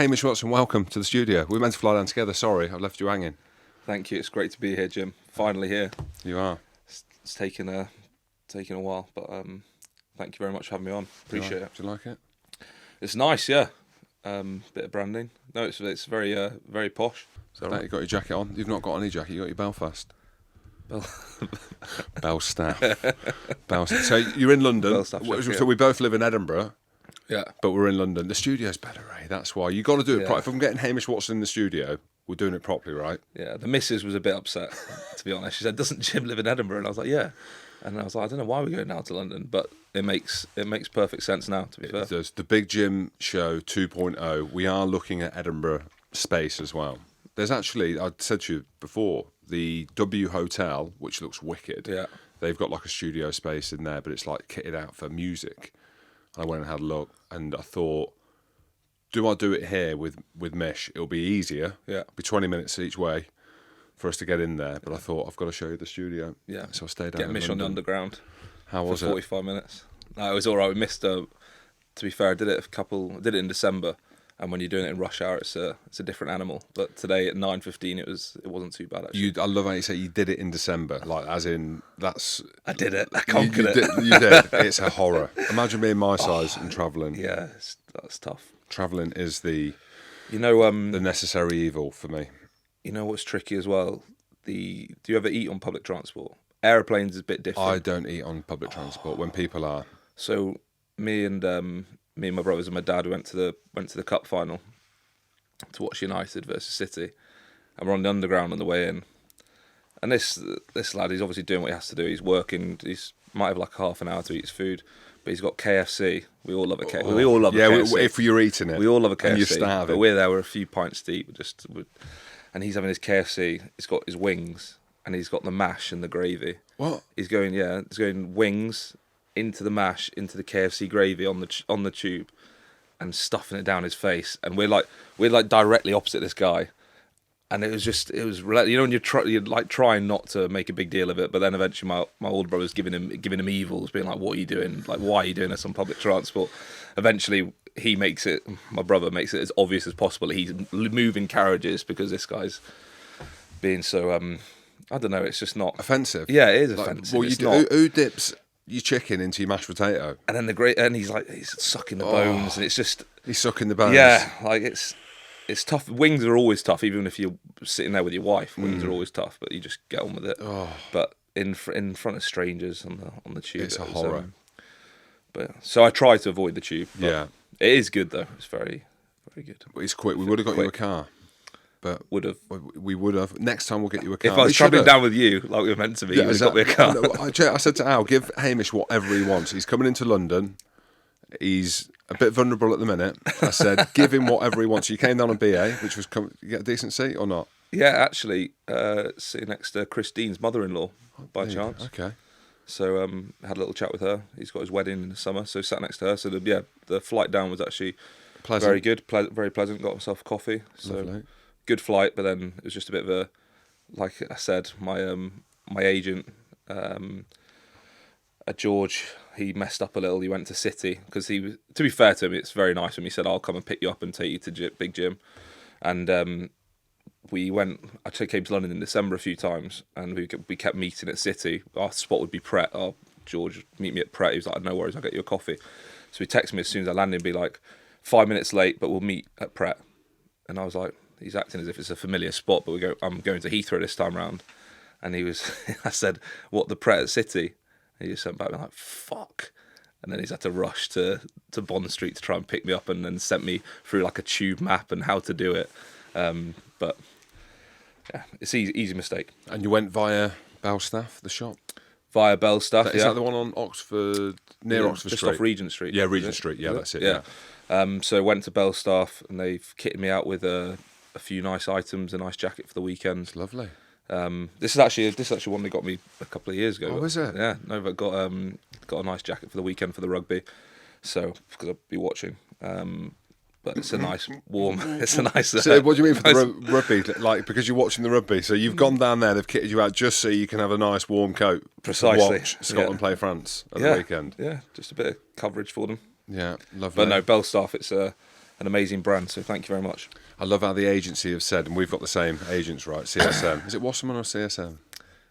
Hamish Watson, welcome to the studio. We were meant to fly down together. Sorry, I've left you hanging. Thank you. It's great to be here, Jim. Finally here. You are. It's taken a while, but thank you very much for having me on. Appreciate it. Do you like it? It's nice, yeah. Bit of branding. No, it's very very posh. So right? You got your jacket on. You've not got any jacket. You got your Belfast. Belstaff. Belstaff. So you're in London. Belstaff jacket, so we both live in Edinburgh. Yeah. But we're in London. The studio's better, eh? That's why. You got to do it properly. If I'm getting Hamish Watson in the studio, we're doing it properly, right? Yeah. The missus was a bit upset, to be honest. She said, "Doesn't Jim live in Edinburgh?" And I was like, "Yeah." And I was like, "I don't know why we're going now to London, but it makes perfect sense now, to be fair." It does. The Big Jim Show 2.0. We are looking at Edinburgh space as well. There's actually, I said to you before, the W Hotel, which looks wicked. Yeah. They've got like a studio space in there, but it's like kitted out for music. I went and had a look, and I thought, do I do it here with Mish? It'll be easier. Yeah. It'll be 20 minutes each way for us to get in there. But I thought, I've got to show you the studio. Yeah. So I stayed down Get in Mish on the London. underground. How was for 45 minutes. No, it was all right. We missed. To be fair, I did it in December, and when you're doing it in rush hour, it's a different animal. But today at 9:15, it wasn't too bad actually. I love how you say you did it in December, like as in that's. I did it. I conquered it. You did. It's a horror. Imagine being my size and travelling. Yeah, that's tough. Travelling is the the necessary evil for me. You know what's tricky as well? Do you ever eat on public transport? Aeroplanes is a bit different. I don't eat on public transport when people are. So me and my brothers and my dad went to the cup final to watch United versus City, and we're on the underground on the way in. And this lad, he's obviously doing what he has to do. He's working. He's might have like half an hour to eat his food, but he's got KFC. We all love a KFC. We all love a KFC. If you're eating it, we all love a KFC. And you're starving. But we're there. We're a few pints deep. And he's having his KFC. He's got his wings, and he's got the mash and the gravy. What? He's going wings into the mash, into the KFC gravy on the tube, and stuffing it down his face. And we're like directly opposite this guy, and it was when you're trying not to make a big deal of it, but then eventually my older brother's giving him evils, being like, "What are you doing? Like, why are you doing this on public transport?" Eventually, my brother makes it as obvious as possible that he's moving carriages because this guy's being so I don't know. It's just not offensive. Yeah, it is offensive. Well, who dips your chicken into your mashed potato? And then he's sucking the bones, and it's just he's sucking the bones. Yeah, like it's tough. Wings are always tough, even if you're sitting there with your wife. Wings are always tough, but you just get on with it. But in front of strangers on the tube, it's a horror. But so I try to avoid the tube. Yeah, it is good though. It's very, very good. It's quick. We would have got you a car. But we would have. Next time we'll get you a car. If I was travelling down with you, like we were meant to be, you would have got me a car. I said to Al, give Hamish whatever he wants. He's coming into London. He's a bit vulnerable at the minute. I said, give him whatever he wants. You came down on BA, which was, you get a decent seat or not? Yeah, actually, sitting next to Christine's mother-in-law, by chance. Okay. So had a little chat with her. He's got his wedding in the summer, so sat next to her. So the flight down was actually pleasant. Very good, very pleasant. Got myself a coffee. So lovely. Good flight, but then it was just a bit of a, like I said, my agent, George, he messed up a little. He went to City because to be fair to him, it's very nice when he said, "I'll come and pick you up and take you to Big Jim," and we went. I came to London in December a few times, and we kept meeting at City. Our spot would be Pret. Oh, George, meet me at Pret. He was like, "No worries, I'll get you a coffee." So he texted me as soon as I landed and be like, 5 minutes late, but we'll meet at Pret. And I was like, he's acting as if it's a familiar spot, but I'm going to Heathrow this time round. And I said, "What, the Pret at City?" And he just sent back, like, "Fuck." And then he's had to rush to Bond Street to try and pick me up, and then sent me through like a tube map and how to do it. But yeah, it's easy mistake. And you went via Belstaff, the shop? Via Belstaff, Is that the one on Oxford, near Oxford just Street? Just off Regent Street. Yeah, Regent Street. Yeah, that's it. Yeah. So went to Belstaff, and they've kitted me out with a few nice items, a nice jacket for the weekend. It's lovely. This is actually one they got me a couple of years ago. Oh, is it? Yeah, no, but got a nice jacket for the weekend for the rugby. So because I'll be watching. But it's a nice warm. It's a nice. So what do you mean for the rugby? Like because you're watching the rugby, so you've gone down there. They've kitted you out just so you can have a nice warm coat. Precisely. To watch Scotland play France at the weekend. Yeah, just a bit of coverage for them. Yeah, lovely. But no, Belstaff. It's an amazing brand. So thank you very much. I love how the agency have said, and we've got the same agents, right? CSM. Is it Wasserman or CSM?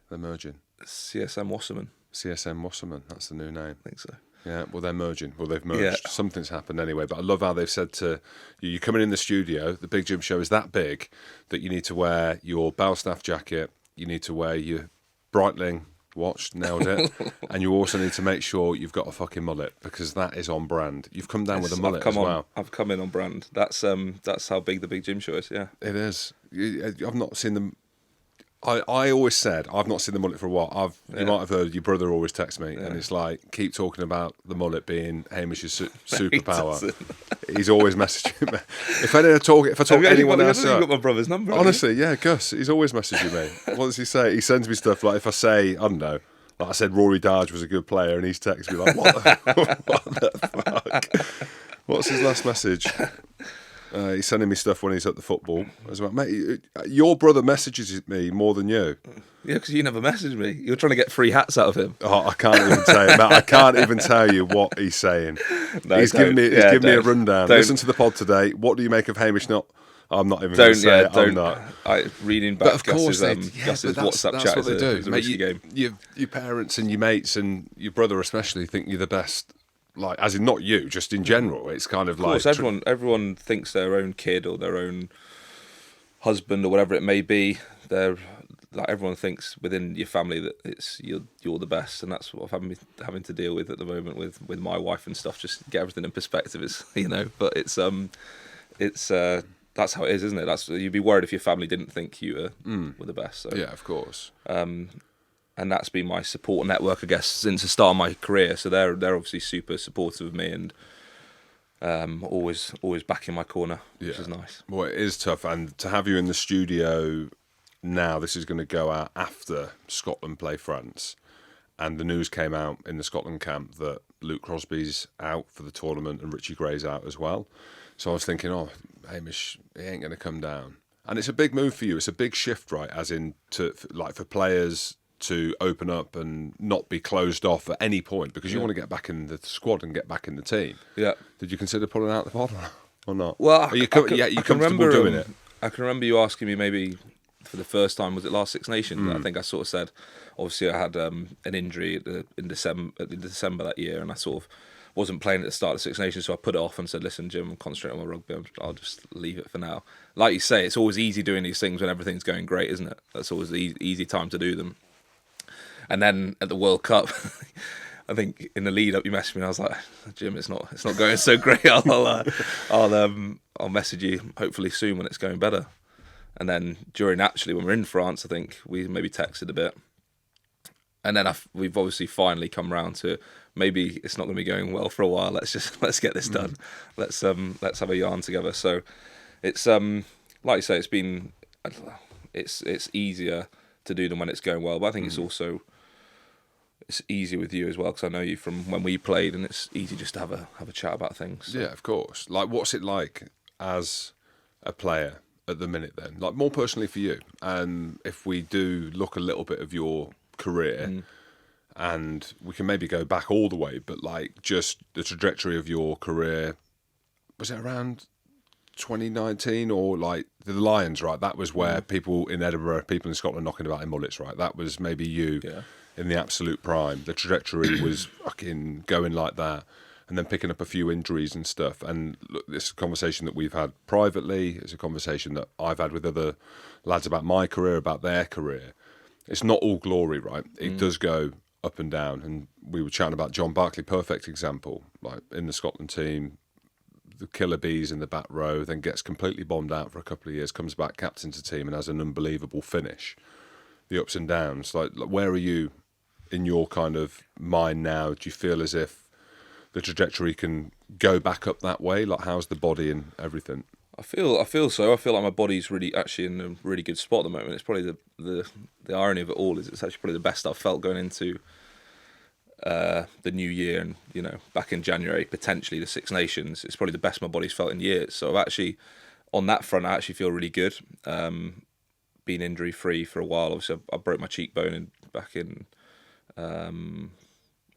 They're merging. CSM Wasserman. CSM Wasserman. That's the new name. I think so. Yeah, well, they're merging. Well, they've merged. Yeah. Something's happened anyway. But I love how they've said to you, you're coming in the studio, the Big Jim Show is that big that you need to wear your Belstaff jacket, you need to wear your Breitling watch, nailed it, and you also need to make sure you've got a fucking mullet, because that is on brand. You've come down with a mullet as well. I've come in on brand. That's how big the Big Jim Show is, yeah. It is. I've not seen them. I always said I've not seen the mullet for a while. You might have heard your brother always text me, and it's like, keep talking about the mullet being Hamish's superpower. He's always messaging me. If I talk to anyone else, you've got my brother's number. Honestly, yeah, Gus. He's always messaging me. What does he say? He sends me stuff like, if I say, I don't know, like I said, Rory Darge was a good player, and he's texted me like, what the fuck? What's his last message? He's sending me stuff when he's at the football. I was like, mate, your brother messages me more than you. Yeah, because you never messaged me. You're trying to get free hats out of him. Oh, I can't even tell you, Matt. I can't even tell you what he's saying. No, he's giving me a rundown. Listen to the pod today. What do you make of Hamish? I'm not even going to say it. I'm not. Reading back, but of course, Gus's that's WhatsApp chat what they do. is a risky game. Your parents and your mates and your brother especially think you're the best. Like, as in not you, just in general. It's kind of like... Of course, everyone thinks their own kid or their own husband or whatever it may be. Everyone thinks within your family that you're the best, and that's what I'm having to deal with at the moment with my wife and stuff. Just get everything in perspective, But it's that's how it is, isn't it? You'd be worried if your family didn't think you were the best. So. Yeah, of course. And that's been my support network, I guess, since the start of my career. So they're obviously super supportive of me and always back in my corner, which is nice. Well, it is tough, and to have you in the studio now, this is going to go out after Scotland play France, and the news came out in the Scotland camp that Luke Crosby's out for the tournament and Richie Gray's out as well. So I was thinking, Hamish, he ain't going to come down. And it's a big move for you. It's a big shift, right? As in, for players to open up and not be closed off at any point, because you want to get back in the squad and get back in the team. Yeah. Did you consider pulling out the pod or not? Well, are you comfortable doing it? I can remember you asking me maybe for the first time, was it last Six Nations? I think I sort of said, obviously I had an injury in December that year, and I sort of wasn't playing at the start of Six Nations, so I put it off and said, listen, Jim, I'm concentrating on my rugby, I'll just leave it for now. Like you say, it's always easy doing these things when everything's going great, isn't it? That's always the easy time to do them. And then at the World Cup, I think in the lead up, you messaged me, and I was like, Jim, it's not going so great. I'll message you hopefully soon when it's going better. And then when we're in France, I think we maybe texted a bit. And then we've obviously finally come round to maybe it's not going to be going well for a while. Let's get this done. Let's have a yarn together. So it's like you say, it's easier to do them when it's going well, but I think it's easier with you as well, because I know you from when we played, and it's easy just to have a chat about things. So. Yeah, of course. Like, what's it like as a player at the minute then? Like, more personally for you, and if we do look a little bit of your career, and we can maybe go back all the way, but like just the trajectory of your career, was it around 2019 or like the Lions, right? That was where people in Edinburgh, people in Scotland knocking about in mullets, right? That was maybe you in the absolute prime. The trajectory was fucking going like that, and then picking up a few injuries and stuff. And look, this is a conversation that we've had privately. It's a conversation that I've had with other lads about my career, about their career. It's not all glory, right? It does go up and down. And we were chatting about John Barclay, perfect example, like in the Scotland team, the killer bees in the back row, then gets completely bombed out for a couple of years, comes back, captains the team, and has an unbelievable finish. The ups and downs. Like, where are you in your kind of mind now? Do you feel as if the trajectory can go back up that way? Like, how's the body and everything? I feel so. I feel like my body's really actually in a really good spot at the moment. It's probably the irony of it all is it's actually probably the best I've felt going into the new year, and back in January, potentially the Six Nations. It's probably the best my body's felt in years. So I've actually, on that front, I actually feel really good. Been injury free for a while. Obviously, I broke my cheekbone back in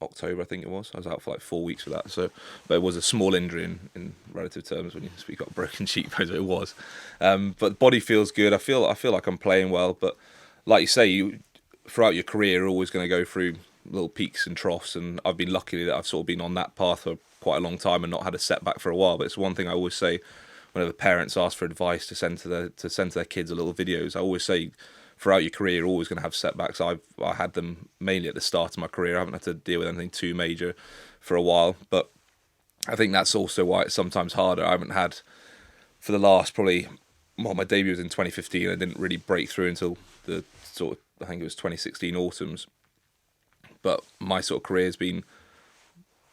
October, I think it was. I was out for like 4 weeks for that. So, but it was a small injury in relative terms when you speak about broken cheekbones. It was, but the body feels good. I feel like I'm playing well. But like you say, throughout your career, you're always going to go through little peaks and troughs. And I've been lucky that I've sort of been on that path for quite a long time and not had a setback for a while. But it's one thing I always say whenever parents ask for advice to send to their kids a little videos. I always say, throughout your career, you're always going to have setbacks. I had them mainly at the start of my career. I haven't had to deal with anything too major for a while, but I think that's also why it's sometimes harder. I haven't had, for the last probably, well, my debut was in 2015. I didn't really break through until the sort of, I think it was 2016 autumns. But my sort of career has been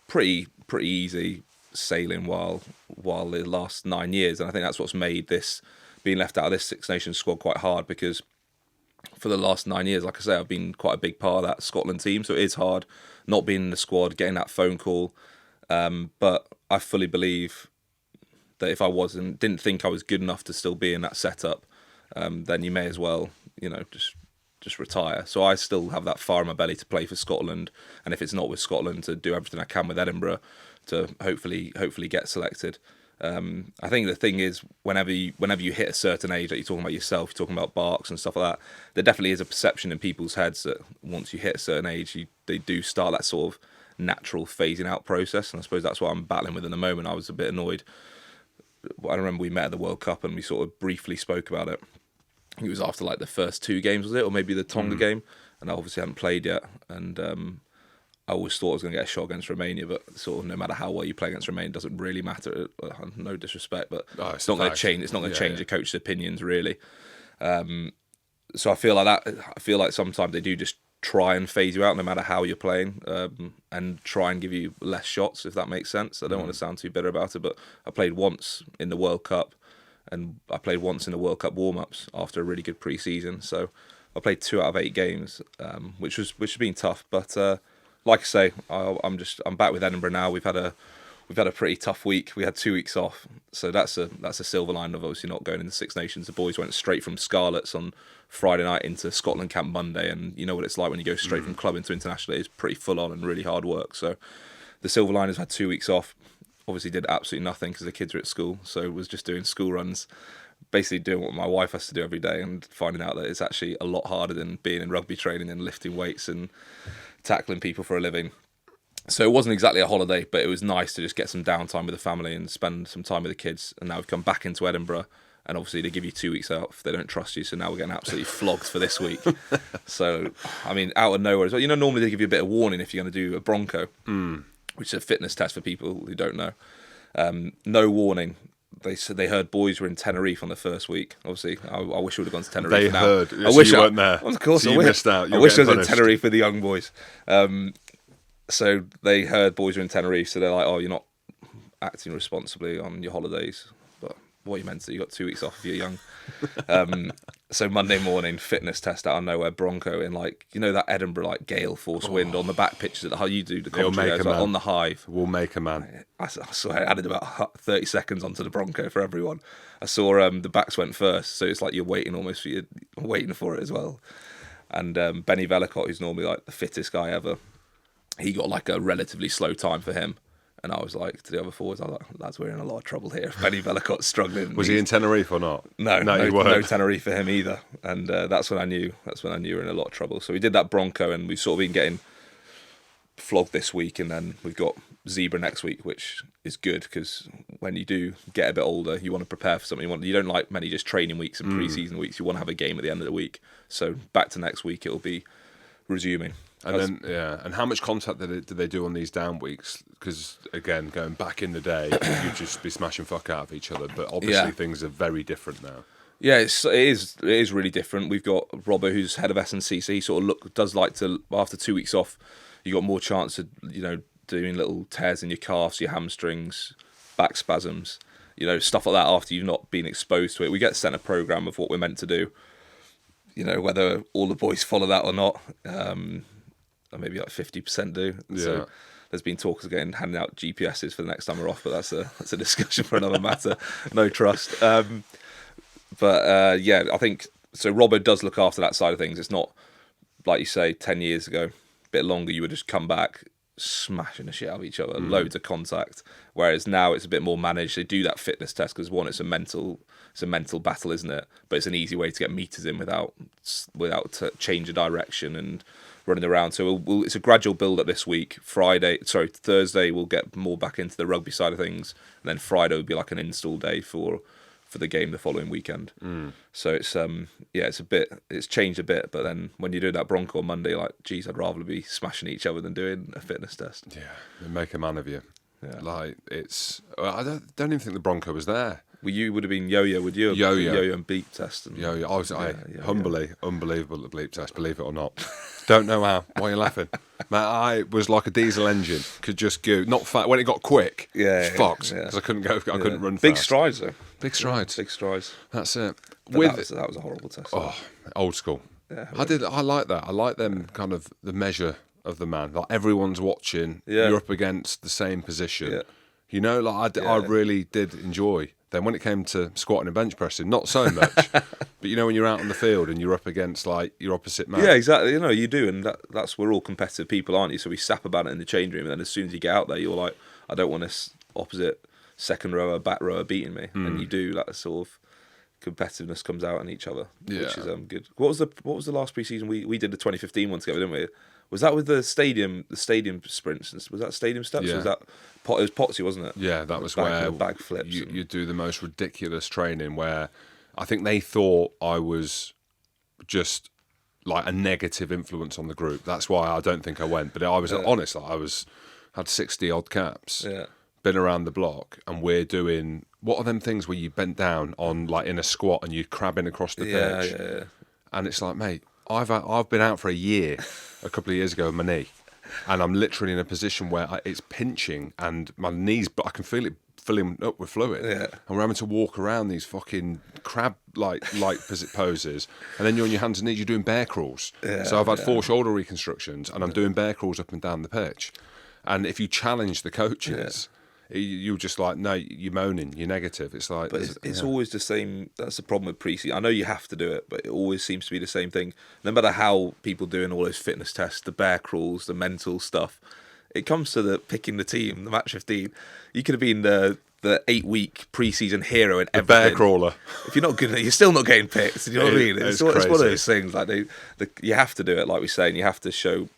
pretty easy sailing while the last 9 years, and I think that's what's made this being left out of this Six Nations squad quite hard, because for the last 9 years, like I say, I've been quite a big part of that Scotland team, so it is hard not being in the squad, getting that phone call. But I fully believe that if I didn't think I was good enough to still be in that setup, then you may as well, just retire. So I still have that fire in my belly to play for Scotland, and if it's not with Scotland, to do everything I can with Edinburgh to hopefully get selected. I think the thing is, whenever you hit a certain age, like you're talking about yourself, you're talking about Barks and stuff like that, there definitely is a perception in people's heads that once you hit a certain age, they do start that sort of natural phasing out process. And I suppose that's what I'm battling with in the moment. I was a bit annoyed. I remember we met at the World Cup and we sort of briefly spoke about it. It was after like the first 2 games, was it? Or maybe the Tonga game. And I obviously hadn't played yet. And I always thought I was going to get a shot against Romania, but sort of no matter how well you play against Romania, it doesn't really matter. No disrespect, but it's not going to change. It's not going to change the coach's opinions, really. So I feel like that. I feel like sometimes they do just try and phase you out, no matter how you're playing, and try and give you less shots, if that makes sense. I don't want to sound too bitter about it, but I played once in the World Cup, and I played once in the World Cup warm-ups after a really good pre-season. So I played 2 out of 8 games, which has been tough, but. Like I say, I'm back with Edinburgh now. We've had a pretty tough week. We had 2 weeks off, so that's a silver line of obviously not going into Six Nations. The boys went straight from Scarlets on Friday night into Scotland camp Monday, and you know what it's like when you go straight from club into international. It's pretty full on and really hard work. So the silver line has had 2 weeks off. Obviously did absolutely nothing because the kids were at school, so was just doing school runs, basically doing what my wife has to do every day, and finding out that it's actually a lot harder than being in rugby training and lifting weights and tackling people for a living. So it wasn't exactly a holiday, but it was nice to just get some downtime with the family and spend some time with the kids. And now we've come back into Edinburgh, and obviously they give you 2 weeks out if they don't trust you. So now we're getting absolutely flogged for this week. So, I mean, out of nowhere as well. Normally they give you a bit of warning if you're going to do a Bronco, which is a fitness test for people who don't know. No warning. They said they heard boys were in Tenerife on the first week. Obviously, I wish we would have gone to Tenerife. They now. heard. I wish you weren't there. Of course, so you missed out. I wish I was in Tenerife with the young boys. So they heard boys were in Tenerife, so they're like, "Oh, you're not acting responsibly on your holidays." But what you meant to, you got 2 weeks off if you're young. So Monday morning, fitness test out of nowhere, Bronco in that Edinburgh gale force wind on the back pitches. How you do the commentary on the Hive. We'll make a man. I saw I added about 30 seconds onto the Bronco for everyone. I saw the backs went first, so it's like you're waiting almost waiting for it as well. And Benny Velicott, who's normally the fittest guy ever, he got a relatively slow time for him. And I was like to the other forwards, I was like, lads, we're in a lot of trouble here. If Benny Velicott's struggling. Was he in Tenerife or not? No Tenerife for him either. And that's when I knew we're in a lot of trouble. So we did that Bronco, and we've sort of been getting flogged this week, and then we've got Zebra next week, which is good because when you do get a bit older, you want to prepare for something. You don't like many just training weeks and pre-season weeks. You want to have a game at the end of the week. So back to next week, it'll be resuming. And and how much contact did they do on these down weeks? Because again, going back in the day, you'd just be smashing fuck out of each other. But obviously, things are very different now. Yeah, it is really different. We've got Robbo, who's head of S&C, so he sort of does like to, after 2 weeks off, you got more chance of doing little tears in your calves, your hamstrings, back spasms, stuff like that. After you've not been exposed to it, we get sent a program of what we're meant to do. Whether all the boys follow that or not. Or maybe 50% do. Yeah. So there's been talks of handing out GPSs for the next time we're off, but that's a discussion for another matter. No trust. I think so. Robbo does look after that side of things. It's not like you say 10 years ago, a bit longer. You would just come back, smashing the shit out of each other, loads of contact. Whereas now it's a bit more managed. They do that fitness test because one, it's a mental battle, isn't it? But it's an easy way to get meters in without change of direction and running around. So it's a gradual build up this week. Thursday we'll get more back into the rugby side of things, and then Friday will be like an install day for the game the following weekend. So it's changed a bit. But then when you're doing that Bronco on Monday, like, geez, I'd rather be smashing each other than doing a fitness test. Yeah, they make a man of you. Yeah. Like, I don't even think the Bronco was there. Well, you would have been yo-yo, would you? Yo-yo and bleep test. And, Yo-yo. Unbelievable at bleep test, believe it or not. Don't know how. Why are you laughing? Man, I was like a diesel engine. Could just go, not fast. When it got quick, it's fucked. Because I couldn't couldn't run fast. Big strides, though. Big strides. Big strides. That's it. That was a horrible test. Oh, old school. Yeah, I like that. I like them kind of the measure of the man. Like, everyone's watching. Yeah. You're up against the same position. Yeah. You know, like I really did enjoy. Then when it came to squatting and bench pressing, not so much. But you know, when you're out on the field and you're up against like your opposite man. Yeah, exactly. You know, you do, and that's we're all competitive people, aren't you? So we sap about it in the change room, and then as soon as you get out there, you're like, I don't want this opposite second rower, back rower beating me, and you do. That sort of competitiveness comes out in each other, which is good. What was the last pre-season we did the 2015 one together, didn't we? Was that with the stadium sprints? Was that stadium steps? Yeah. Or was that it was Potsy, wasn't it? Yeah, that was where bag flips. You do the most ridiculous training where I think they thought I was just like a negative influence on the group. That's why I don't think I went. But I was honest. Like, had 60 odd caps. Yeah. Been around the block, and we're doing what are them things where you bent down on like in a squat and you're crabbing across the pitch. Yeah. And it's like, mate, I've been out for a year, a couple of years ago with my knee, and I'm literally in a position where it's pinching and my knees, but I can feel it filling up with fluid. Yeah. And we're having to walk around these fucking crab like poses, and then you're on your hands and knees. You're doing bear crawls. Yeah, So I've had 4 shoulder reconstructions, and I'm doing bear crawls up and down the pitch. And if you challenge the coaches. You're just like, no, you're moaning, you're negative. It's like, but it's always the same. That's the problem with pre-season. I know you have to do it, but it always seems to be the same thing. No matter how people doing all those fitness tests, the bear crawls, the mental stuff, it comes to the picking the team, the match 15. You could have been the 8-week pre-season hero in everything. Bear crawler. If you're not good, you're still not getting picked. You know what I mean? It's one of those things. Like you have to do it, like we say, and you have to show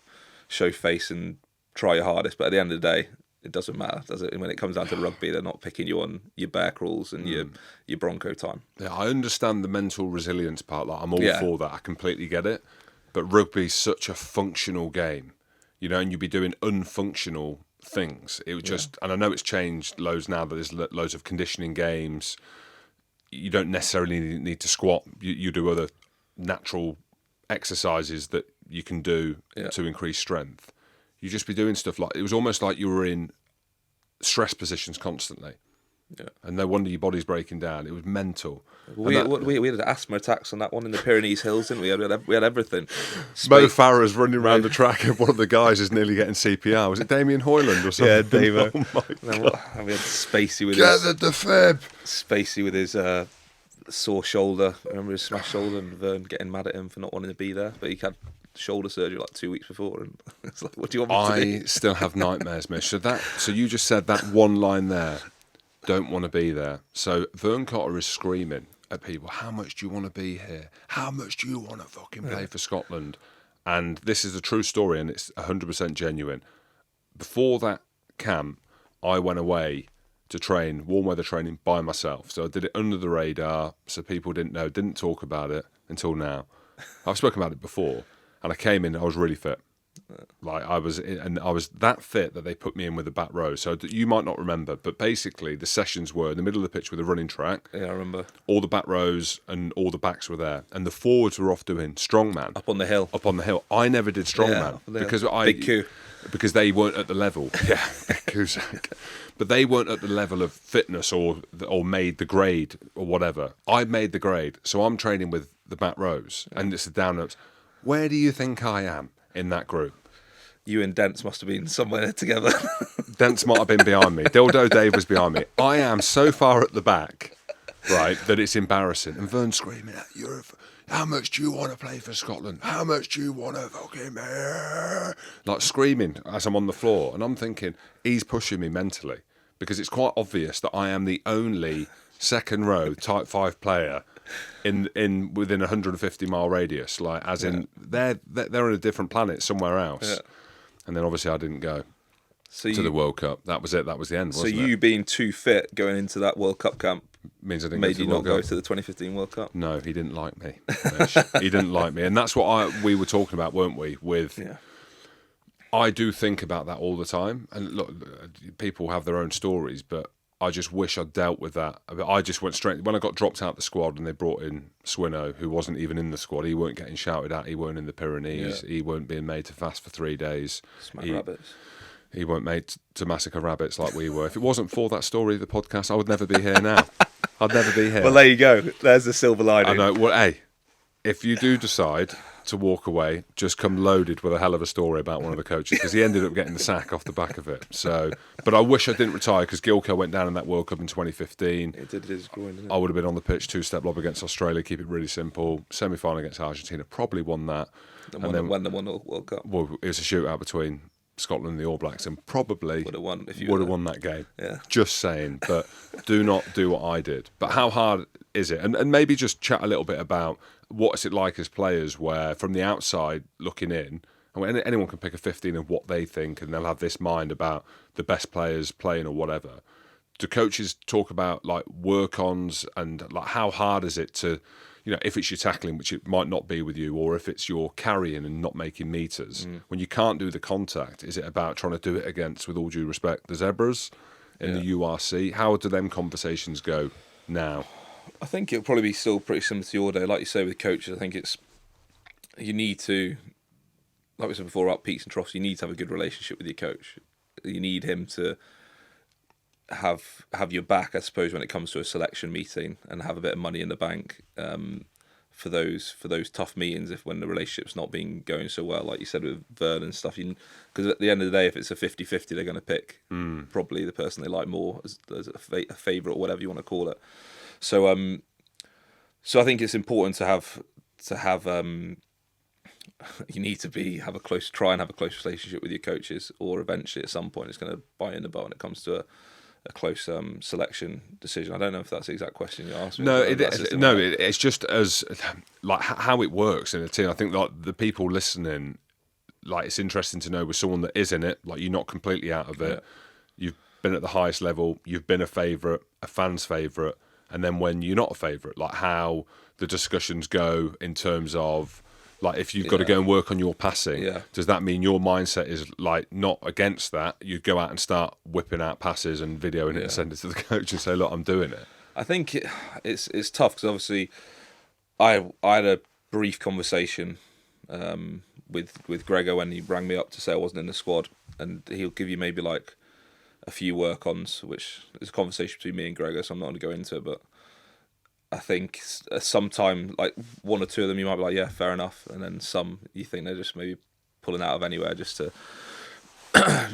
face and try your hardest. But at the end of the day, it doesn't matter, does it? When it comes down to rugby, they're not picking you on your bear crawls and your Bronco time. Yeah, I understand the mental resilience part. Like, I'm all for that. I completely get it. But rugby's such a functional game, you know, and you'd be doing unfunctional things. It was just, and I know it's changed loads now, but there's loads of conditioning games. You don't necessarily need to squat. You do other natural exercises that you can do to increase strength. You just be doing stuff like, it was almost like you were in stress positions constantly. Yeah. And no wonder your body's breaking down. It was mental. We had asthma attacks on that one in the Pyrenees Hills, didn't we? We had everything. Mo Farah's running around the track, and one of the guys is nearly getting CPR. Was it Damien Hoyland or something? Yeah, Davo. Oh my God. And we had Spacey with Spacey with his sore shoulder. I remember his smashed shoulder, and Vern getting mad at him for not wanting to be there. But he had shoulder surgery like 2 weeks before, and it's like, what do you want me to do? I still have nightmares, Mish. So you just said that one line there. Don't want to be there. So Vern Cotter is screaming at people, how much do you want to be here? How much do you want to fucking play for Scotland? And this is a true story, and it's 100% genuine. Before that camp, I went away to train, warm weather training, by myself. So I did it under the radar, so people didn't know, didn't talk about it until now. I've spoken about it before, and I came in, I was really fit. Like I was that fit that they put me in with the back row. So you might not remember, but basically the sessions were in the middle of the pitch with a running track. Yeah, I remember. All the back rows and all the backs were there, and the forwards were off doing strongman Up on the hill. I never did strongman because they weren't at the level. Yeah, Cusack. But they weren't at the level of fitness or made the grade or whatever. I made the grade, so I'm training with the back rows, and it's the down ups. Where do you think I am in that group? You and Dents must have been somewhere together. Dents might have been behind me. Dildo Dave was behind me. I am so far at the back, right, that it's embarrassing. And Vern's screaming out, how much do you want to play for Scotland? How much do you want to fucking like screaming as I'm on the floor, and I'm thinking he's pushing me mentally because it's quite obvious that I am the only second row type 5 player in within 150 mile radius, like as in they're on a different planet somewhere else. And then obviously I didn't go to the World Cup. That was it. That was the end. Wasn't you it? being too fit going into that World Cup camp Means I didn't made go to you the not World go Cup. to the 2015 World Cup. No, he didn't like me. He didn't like me, and that's what we were talking about, weren't we? I do think about that all the time, and look, people have their own stories, but I just wish I'd dealt with that. I just went straight when I got dropped out the squad, and they brought in Swino, who wasn't even in the squad. He weren't getting shouted at. He weren't in the Pyrenees. He weren't being made to fast for 3 days. Smack rabbits. He weren't made to massacre rabbits like we were. If it wasn't for that story of the podcast, I would never be here now. I'd never be here. Well, there you go. There's the silver lining. I know. Well, hey, if you do decide to walk away, just come loaded with a hell of a story about one of the coaches, because he ended up getting the sack off the back of it. So, but I wish I didn't retire, because Gilco went down in that World Cup in 2015. It did his groin, didn't it? I would have been on the pitch, 2-step lob against Australia, keep it really simple. Semi-final against Argentina, probably won that. And then when they won the World Cup. Well, it was a shootout between Scotland and the All Blacks, and probably Would have won if you would have won that game. Yeah. Just saying, but do not do what I did. But how hard is it? And maybe just chat a little bit about what's it like as players, where from the outside looking in, and anyone can pick a 15 of what they think, and they'll have this mind about the best players playing or whatever. Do coaches talk about like work-ons, and like how hard is it to, if it's your tackling, which it might not be with you, or if it's your carrying and not making meters, when you can't do the contact, is it about trying to do it against, with all due respect, the Zebras in the URC? How do them conversations go now? I think it'll probably be still pretty similar to your day. Like you say with coaches, I think you need to, like we said before about peaks and troughs, you need to have a good relationship with your coach. You need him to have your back, I suppose, when it comes to a selection meeting, and have a bit of money in the bank for those tough meetings when the relationship's not been going so well, like you said with Vern and stuff. Because at the end of the day, if it's a 50-50, they're going to pick probably the person they like more as a favourite or whatever you want to call it. So I think it's important to have you need to try and have a close relationship with your coaches, or eventually at some point it's going to bite in the butt when it comes to a close selection decision. I don't know if that's the exact question you asked me. No, it's just as like how it works in a team. I think like the people listening, like it's interesting to know with someone that is in it, like you're not completely out of it. You've been at the highest level. You've been a favourite, a fan's favourite, and then when you're not a favourite, like how the discussions go in terms of, like, if you've got to go and work on your passing, does that mean your mindset is like not against that? You go out and start whipping out passes and videoing it and send it to the coach and say, "Look, I'm doing it." I think it's tough, because obviously I had a brief conversation with Gregor when he rang me up to say I wasn't in the squad, and he'll give you maybe like a few work-ons, which is a conversation between me and Gregor, so I'm not going to go into it, but I think sometime, like one or two of them, you might be like, yeah, fair enough, and then some you think they're just maybe pulling out of anywhere just to I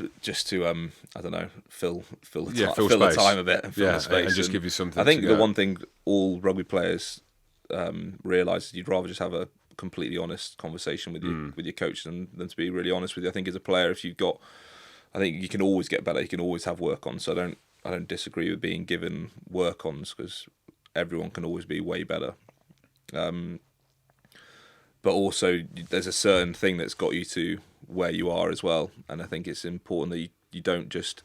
don't know, fill the time a bit and fill the space and just give you something. I think the one thing all rugby players realise is you'd rather just have a completely honest conversation with your coach than to be really honest with you. I think as a player, I think you can always get better. You can always have work on. So I don't disagree with being given work ons, because everyone can always be way better. But also, there's a certain thing that's got you to where you are as well. And I think it's important that you don't just,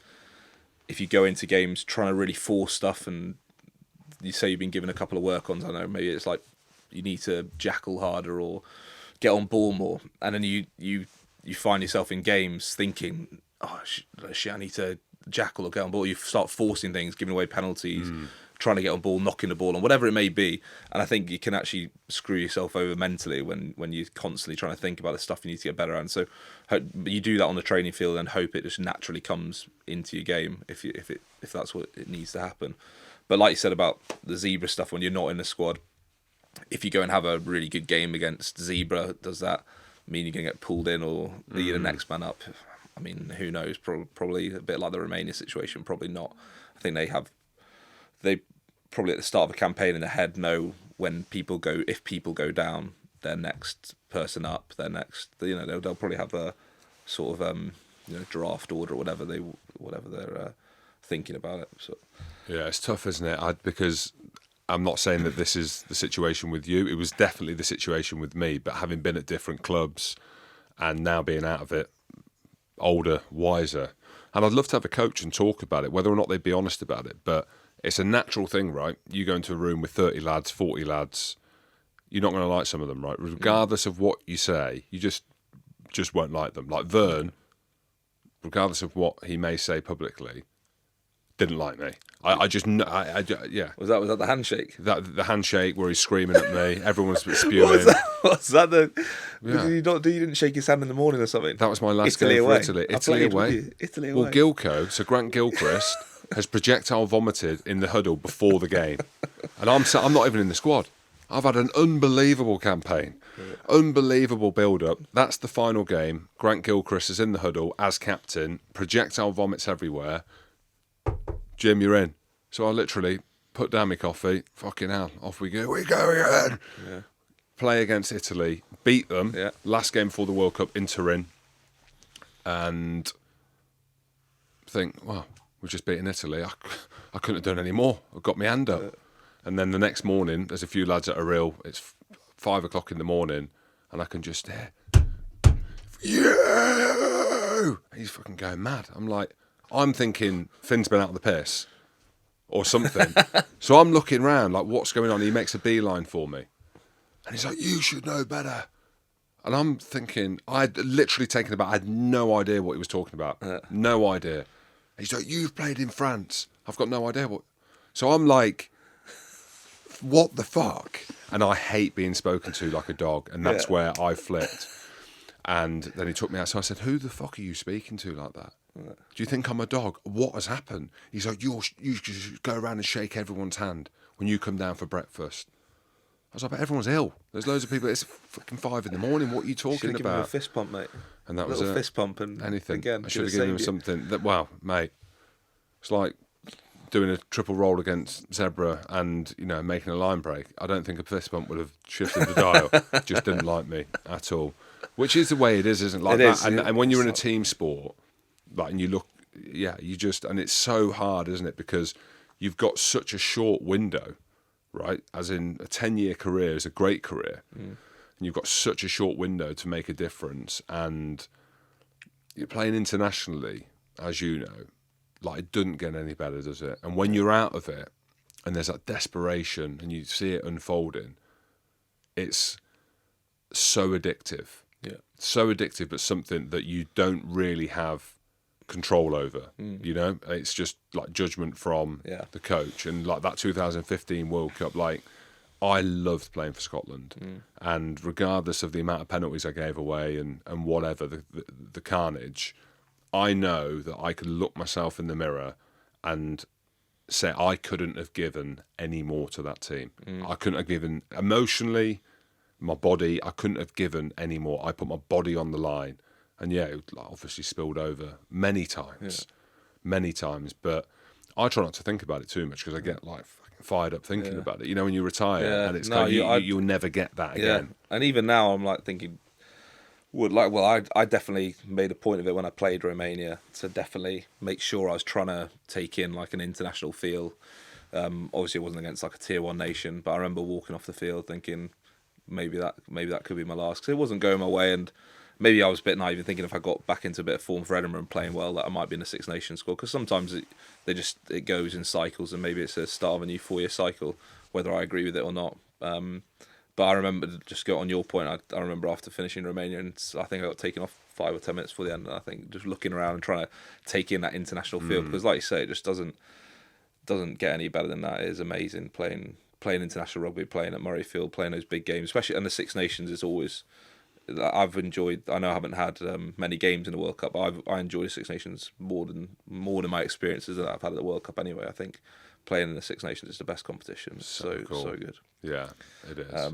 if you go into games trying to really force stuff, and you say you've been given a couple of work ons, I don't know, maybe it's like you need to jackal harder or get on ball more. And then you find yourself in games thinking, oh, shit, I need to jackal or get on ball. You start forcing things, giving away penalties, trying to get on ball, knocking the ball on, whatever it may be. And I think you can actually screw yourself over mentally when you're constantly trying to think about the stuff you need to get better at. And so you do that on the training field and hope it just naturally comes into your game if that's what it needs to happen. But like you said about the Zebra stuff, when you're not in the squad, if you go and have a really good game against Zebra, does that mean you're going to get pulled in, or are you the next man up? I mean, who knows? Probably a bit like the Romania situation. Probably not. I think they probably at the start of a campaign in their head know when people go, if people go down, their next person up, their next, you know, they'll probably have a sort of you know, draft order or whatever they're thinking about it. So Yeah, it's tough, isn't it? Because I'm not saying that this is the situation with you. It was definitely the situation with me. But having been at different clubs and now being out of it, older, wiser, and I'd love to have a coach and talk about it, whether or not they'd be honest about it. But it's a natural thing, right? You go into a room with 30 lads, 40 lads, you're not going to like some of them, right? Regardless of what you say, you just won't like them. Like Vern, regardless of what he may say publicly, didn't like me. Yeah. was that the handshake? That the handshake where he's screaming at me, everyone's spewing. Was that the? Yeah. You didn't shake his hand in the morning or something? That was my last Italy game away. for Italy. I Italy played with away. you. Italy away. Well, Gilco, so Grant Gilchrist has projectile vomited in the huddle before the game, and I'm not even in the squad. I've had an unbelievable campaign, unbelievable build-up. That's the final game. Grant Gilchrist is in the huddle as captain. Projectile vomits everywhere. Jim, you're in. So I literally put down my coffee. Fucking hell, off we go. We go again. Yeah. Play against Italy, beat them. Yeah. Last game before the World Cup in Turin, and think, well, we've just beaten Italy. I couldn't have done any more. I got my hand up. And then the next morning, there's a few lads that are ill. It's 5 o'clock in the morning, and I can just hear, yeah! He's fucking going mad. I'm thinking Finn's been out of the piss or something. So I'm looking round, like, what's going on? He makes a beeline for me. And he's like, you should know better. And I'm thinking, I'd literally taken it back. I had no idea what he was talking about. No idea. He's like, you've played in France. I've got no idea what. So I'm like, what the fuck? And I hate being spoken to like a dog. And that's where I flipped. And then he took me out. So I said, who the fuck are you speaking to like that? Do you think I'm a dog? What has happened? He's like, you should go around and shake everyone's hand when you come down for breakfast. I was like, but everyone's ill. There's loads of people. It's fucking 5 a.m. What are you talking Should have given him a about? fist pump, mate. And that a was little it. fist pump and Anything. Again, I should have given him something. Wow, mate. It's like doing a triple roll against Zebra and, you know, making a line break. I don't think a fist bump would have shifted the dial. Just didn't like me at all. Which is the way it is, isn't it? Like It that. is, And when you're in a team sport, like, and you look, and it's so hard, isn't it? Because you've got such a short window, right? As in a 10-year career is a great career. And you've got such a short window to make a difference. And you're playing internationally, as you know, like, it doesn't get any better, does it? And when you're out of it and there's that desperation and you see it unfolding, it's so addictive. Yeah. So addictive, but something that you don't really have control over. You know, it's just like judgment from the coach. And like that 2015 World Cup, like, I loved playing for Scotland, and regardless of the amount of penalties I gave away and whatever the carnage, I know that I could look myself in the mirror and say I couldn't have given any more to that team. I couldn't have given emotionally, my body. I couldn't have given any more. I put my body on the line. And it obviously spilled over many times. But I try not to think about it too much because I get like fired up thinking about it. You know, when you retire and it's you'll never get that again. And even now, I'm like thinking, I definitely made a point of it when I played Romania to definitely make sure I was trying to take in like an international feel. Obviously, it wasn't against like a tier 1 nation, but I remember walking off the field thinking maybe that could be my last, because it wasn't going my way. And maybe I was a bit naive in thinking if I got back into a bit of form for Edinburgh and playing well, that I might be in the Six Nations squad, because sometimes it goes in cycles, and maybe it's a start of a new 4-year cycle, whether I agree with it or not. But I remember, just go on your point, I remember after finishing Romania, and I think I got taken off 5 or 10 minutes before the end, and I think just looking around and trying to take in that international feel, because like you say, it just doesn't get any better than that. It is amazing playing international rugby, playing at Murrayfield, playing those big games, especially, and the Six Nations is always... I've enjoyed. I know I haven't had many games in the World Cup, but I enjoy the Six Nations more than my experiences that I've had at the World Cup. Anyway, I think playing in the Six Nations is the best competition. So cool. So good. Yeah, it is.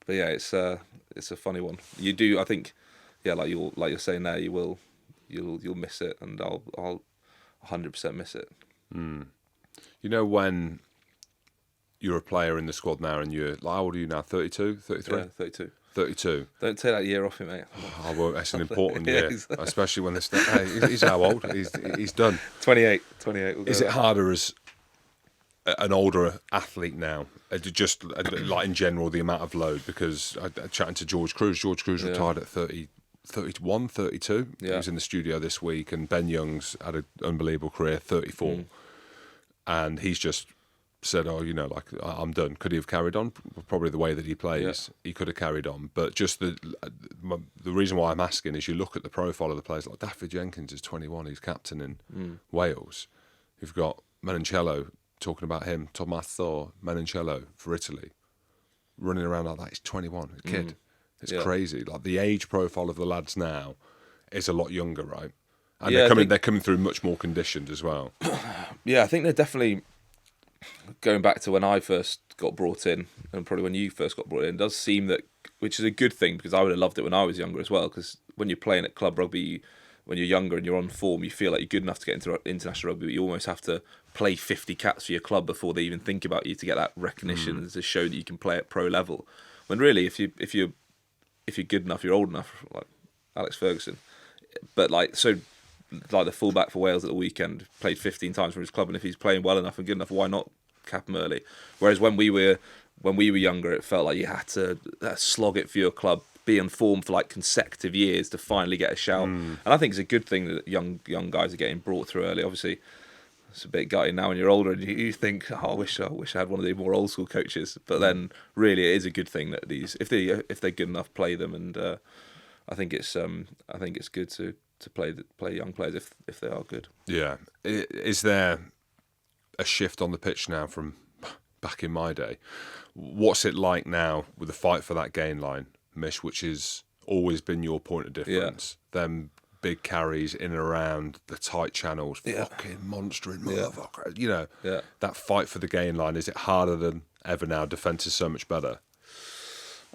But yeah, it's a funny one. You do, I think, like you're saying there, you'll miss it, and I'll 100% miss it. You know, when you're a player in the squad now, and you're like, how old are you now? 32, 33? Yeah, 32. 32. Don't take that year off him, mate. Oh, well, that's an important Yeah, year, exactly. especially when he's how old? He's done. 28. 28. We'll go Is it there. harder as an older athlete now? Just like in general, the amount of load? Because I chatting to George Cruz. George Cruz retired at 30, 31, 32. He Yeah. was in the studio this week, and Ben Young's had an unbelievable career, 34. And he's just said, oh, like, I'm done. Could he have carried on? Probably the way that he plays, he could have carried on. But just the reason why I'm asking is you look at the profile of the players, like Daffy Jenkins is 21, he's captain in Wales. You've got Menoncello, talking about him, Tommaso Menoncello for Italy, running around like that. He's 21, a kid. It's crazy. Like the age profile of the lads now is a lot younger, right? And they're coming through much more conditioned as well. Yeah, I think they're definitely going back to when I first got brought in, and probably when you first got brought in. It does seem that, which is a good thing, because I would have loved it when I was younger as well. Because when you're playing at club rugby, when you're younger and you're on form, you feel like you're good enough to get into international rugby, but you almost have to play 50 caps for your club before they even think about you to get that recognition and to show that you can play at pro level. When really, if you're good enough, you're old enough, like Alex Ferguson. But like the fullback for Wales at the weekend played 15 times for his club, and if he's playing well enough and good enough, why not cap him early? Whereas when we were younger, it felt like you had to slog it for your club, be in form for like consecutive years to finally get a shout. And I think it's a good thing that young guys are getting brought through early. Obviously, it's a bit gutting now when you're older and you think, oh, I wish I had one of the more old school coaches. But then really it is a good thing that these, if they're good enough, play them. And I think it's good to play young players if they are good. Yeah. Is there a shift on the pitch now from back in my day? What's it like now with the fight for that gain line, Mish, which has always been your point of difference? Them big carries in and around the tight channels, fucking monstering motherfucker. That fight for the gain line, is it harder than ever now? Defence is so much better.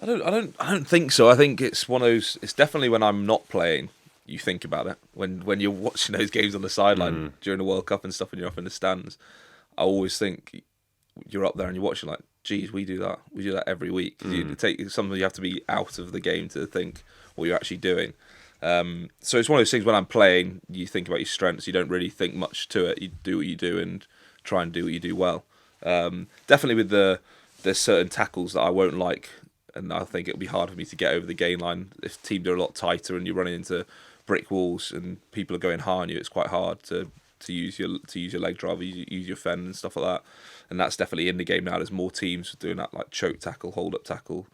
I don't think so. I think it's one of those. It's definitely when I'm not playing, you think about it. When you're watching those games on the sideline during the World Cup and stuff, and you're up in the stands, I always think you're up there and you're watching like, geez, we do that. We do that every week. Something you have to be out of the game to think what you're actually doing. So it's one of those things when I'm playing, you think about your strengths. You don't really think much to it. You do what you do and try and do what you do well. Definitely with there's certain tackles that I won't like, and I think it'll be hard for me to get over the gain line. If teams are a lot tighter and you're running into brick walls and people are going high on you, it's quite hard to use your leg drive, use your fend and stuff like that. And that's definitely in the game now. There's more teams doing that, like choke tackle, hold up tackle,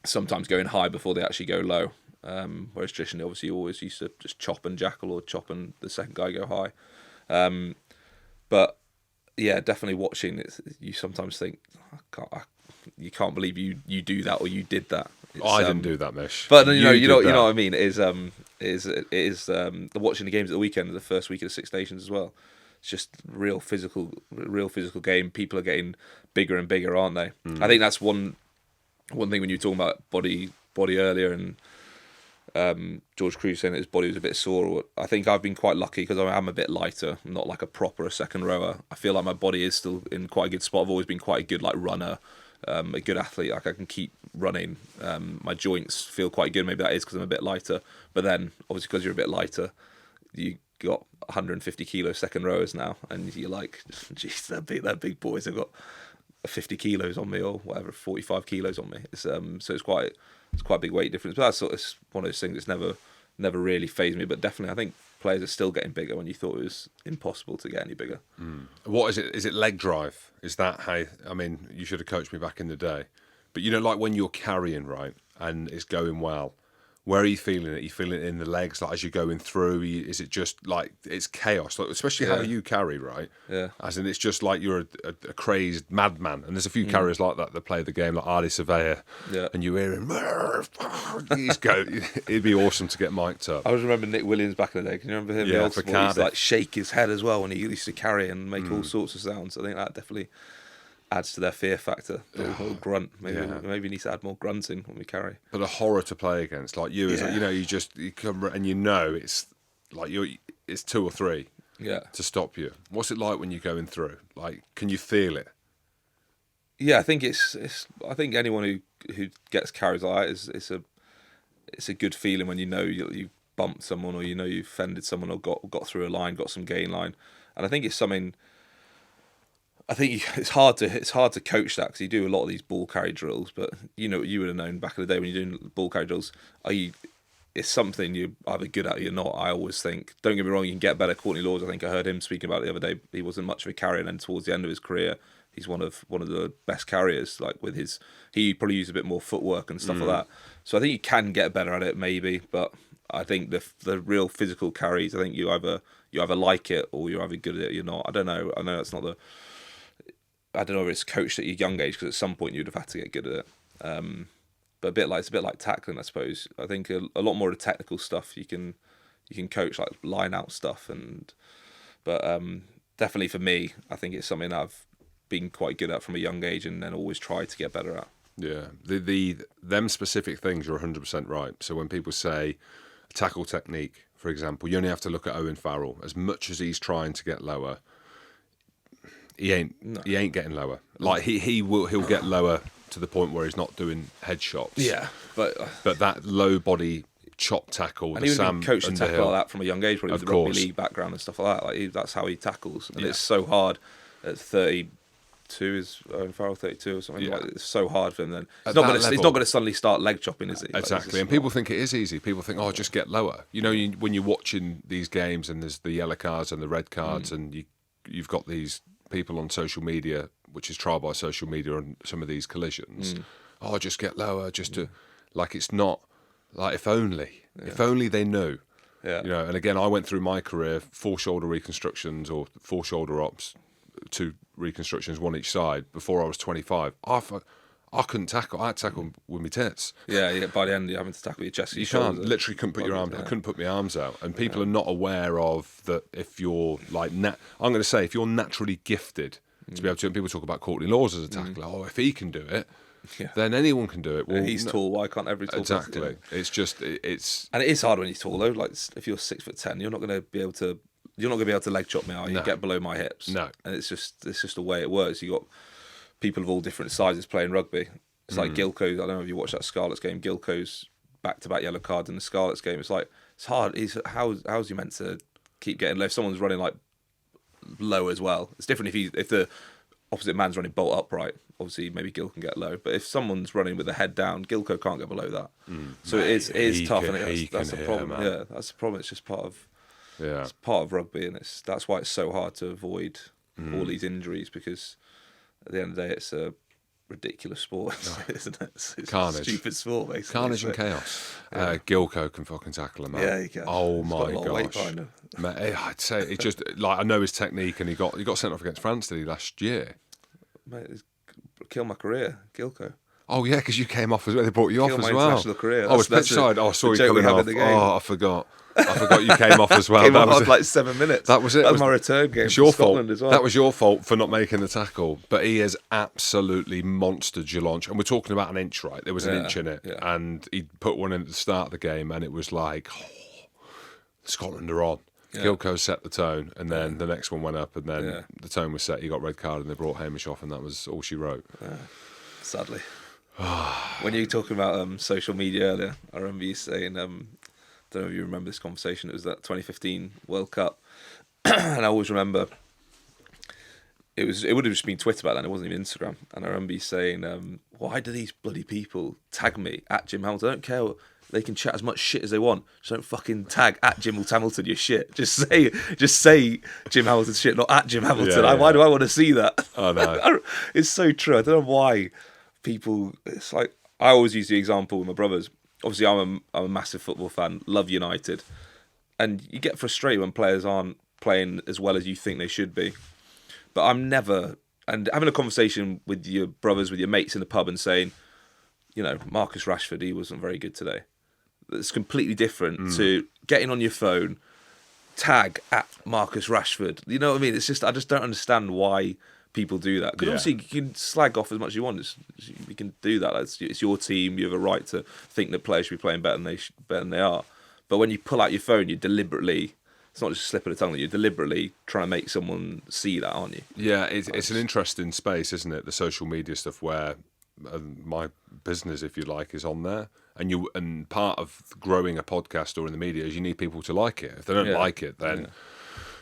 sometimes going high before they actually go low. Whereas traditionally, obviously, you always used to just chop and jackal or chop and the second guy go high. But yeah, definitely watching it, you sometimes think, you can't believe you do that or you did that. I didn't do that, Mish. But you know what I mean. It is watching the games at the weekend, the first week of the Six Nations as well. It's just real physical game. People are getting bigger and bigger, aren't they? I think that's one thing when you were talking about body earlier and George Cruz saying that his body was a bit sore. I think I've been quite lucky because I am a bit lighter. I'm not like a proper second rower. I feel like my body is still in quite a good spot. I've always been quite a good runner, a good athlete. Like I can keep running. My joints feel quite good. Maybe that is because I'm a bit lighter. But then obviously because you're a bit lighter, you got 150 kilo second rowers now, and you're like, geez, they're big boys. They've got 50 kilos on me or whatever, 45 kilos on me. So it's quite a big weight difference. But that's it's one of those things that's never really fazed me. But definitely, I think players are still getting bigger when you thought it was impossible to get any bigger. What is it? Is it leg drive? Is that how? I mean, you should have coached me back in the day. But like when you're carrying, right, and it's going well, where are you feeling it? Are you feeling it in the legs, like as you're going through? Is it just like it's chaos, like, especially how you carry, right? Yeah. As in, it's just like you're a crazed madman. And there's a few carriers like that play the game, like Ardy Surveyor. Yeah. And you hear him, he's go. It'd be awesome to get mic'd up. I always remember Nick Williams back in the day. Can you remember him? Yeah, for Cardiff. He used to shake his head as well when he used to carry and make all sorts of sounds. I think that definitely adds to their fear factor. The little grunt. Maybe we need to add more grunting when we carry. But a horror to play against, like you, is you come and it's like it's 2 or 3 to stop you. What's it like when you're going through? Like, can you feel it? Yeah, I think I think anyone who gets carries like that it's a good feeling when you know you bumped someone, or you know you fended someone, or got through a line, got some gain line. And I think it's something. I think it's hard to coach that, because you do a lot of these ball carry drills, but you would have known back in the day when you're doing ball carry drills, it's something you're either good at or you're not. I always think, don't get me wrong, you can get better. Courtney Lawes, I think I heard him speaking about it the other day. He wasn't much of a carrier, and then towards the end of his career, he's one of the best carriers. Like he probably used a bit more footwork and stuff like that. So I think you can get better at it, maybe, but I think the real physical carries, I think you either like it or you're either good at it or you're not. I don't know. I know that's not I don't know if it's coached at your young age, because at some point you'd have had to get good at it. But it's a bit like tackling, I suppose. I think a lot more of the technical stuff you can coach, like line out stuff, but definitely for me, I think it's something I've been quite good at from a young age, and then always tried to get better at. Yeah, them specific things, you're 100% right. So when people say tackle technique, for example, you only have to look at Owen Farrell. As much as he's trying to get lower, he ain't getting lower. Like he'll get lower to the point where he's not doing headshots. Yeah, but that low body chop tackle, and he would have been coached to tackle like that from a young age, probably with the rugby league background and stuff like that. Like that's how he tackles, and it's so hard at 32. Is Owen Farrell 32 or something? Yeah. Like, it's so hard for him. Then he's not going to suddenly start leg chopping, is he? Exactly, like, and people think it is easy. People think, oh, just get lower. When you're watching these games and there's the yellow cards and the red cards, and you've got these people on social media, which is trial by social media, on some of these collisions. Oh, just get lower, just to, like, it's not, like, if only they knew. Yeah. And again, I went through my career 4 shoulder reconstructions or 4 shoulder ops, 2 reconstructions, 1 each side, before I was 25. I couldn't tackle. I had to tackle with my tits. Yeah. By the end, you're having to tackle your chest. You can't. Literally couldn't put your arm. I couldn't put my arms out. And people are not aware of that. If you're like, I'm going to say, if you're naturally gifted to be able to. And people talk about Courtney Lawes as a tackler. Oh, if he can do it, then anyone can do it. Well, he's tall. Why can't every tall person do it? It's just it's. And it is hard when he's tall though. Like if you're 6'10", you're not going to be able to. You're not going to be able to leg chop me out. You get below my hips. No. And it's just the way it works. You got people of all different sizes playing rugby. It's like Gilco. I don't know if you watched that Scarlets game. Gilco's back-to-back yellow cards in the Scarlets game. It's like it's hard. How's he meant to keep getting low? If someone's running like low as well, it's different. If the opposite man's running bolt upright, obviously maybe Gil can get low. But if someone's running with the head down, Gilco can't get below that. So it is tough, and that's the problem. Yeah, that's the problem. It's just part of. Yeah. It's part of rugby, and that's why it's so hard to avoid all these injuries, because at the end of the day, it's a ridiculous sport, isn't it? It's carnage. A stupid sport, basically. Carnage and chaos. Gilco can fucking tackle him out. Yeah, he can. Oh my gosh. Mate, I'd say it just like I know his technique, and he got sent off against France, did he, last year? Mate, it's killed my career, Gilco. Oh yeah, because you came off as well. They brought you off as well. International career. Oh, it's pitch side. Oh, I saw you coming off. Oh, I forgot you came off as well. Came off like 7 minutes. That was it. That was my return game. It's your Scotland fault as well. That was your fault for not making the tackle. But he is absolutely monster Geelong. And we're talking about an inch, right? There was an inch in it, and he put one in at the start of the game, and it was like, Scotland are on. Yeah. Gilco set the tone, and then the next one went up, and then the tone was set. He got red card, and they brought Hamish off, and that was all she wrote. Sadly. When you were talking about social media earlier, I remember you saying, I don't know if you remember this conversation, it was that 2015 World Cup. And I always remember, it would have just been Twitter back then, it wasn't even Instagram. And I remember you saying, why do these bloody people tag me at Jim Hamilton? I don't care, they can chat as much shit as they want. Just don't fucking tag at Jim Hamilton your shit. Just say Jim Hamilton's shit, not at Jim Hamilton. Why do I want to see that? Oh no. It's so true. I don't know why people, it's like, I always use the example with my brothers. Obviously, I'm a massive football fan, love United. And you get frustrated when players aren't playing as well as you think they should be. But I'm never, and having a conversation with your brothers, with your mates in the pub and saying, Marcus Rashford, he wasn't very good today. It's completely different to getting on your phone, tag at Marcus Rashford. You know what I mean? It's just, I just don't understand why people do that, because obviously you can slag off as much as you want. You can do that. It's your team. You have a right to think that players should be playing better than they are. But when you pull out your phone, you're deliberately it's not just a slip of the tongue. That you're deliberately trying to make someone see that, aren't you? Yeah, it's an interesting space, isn't it? The social media stuff where my business, if you like, is on there, and part of growing a podcast or in the media is you need people to like it. If they don't like it, then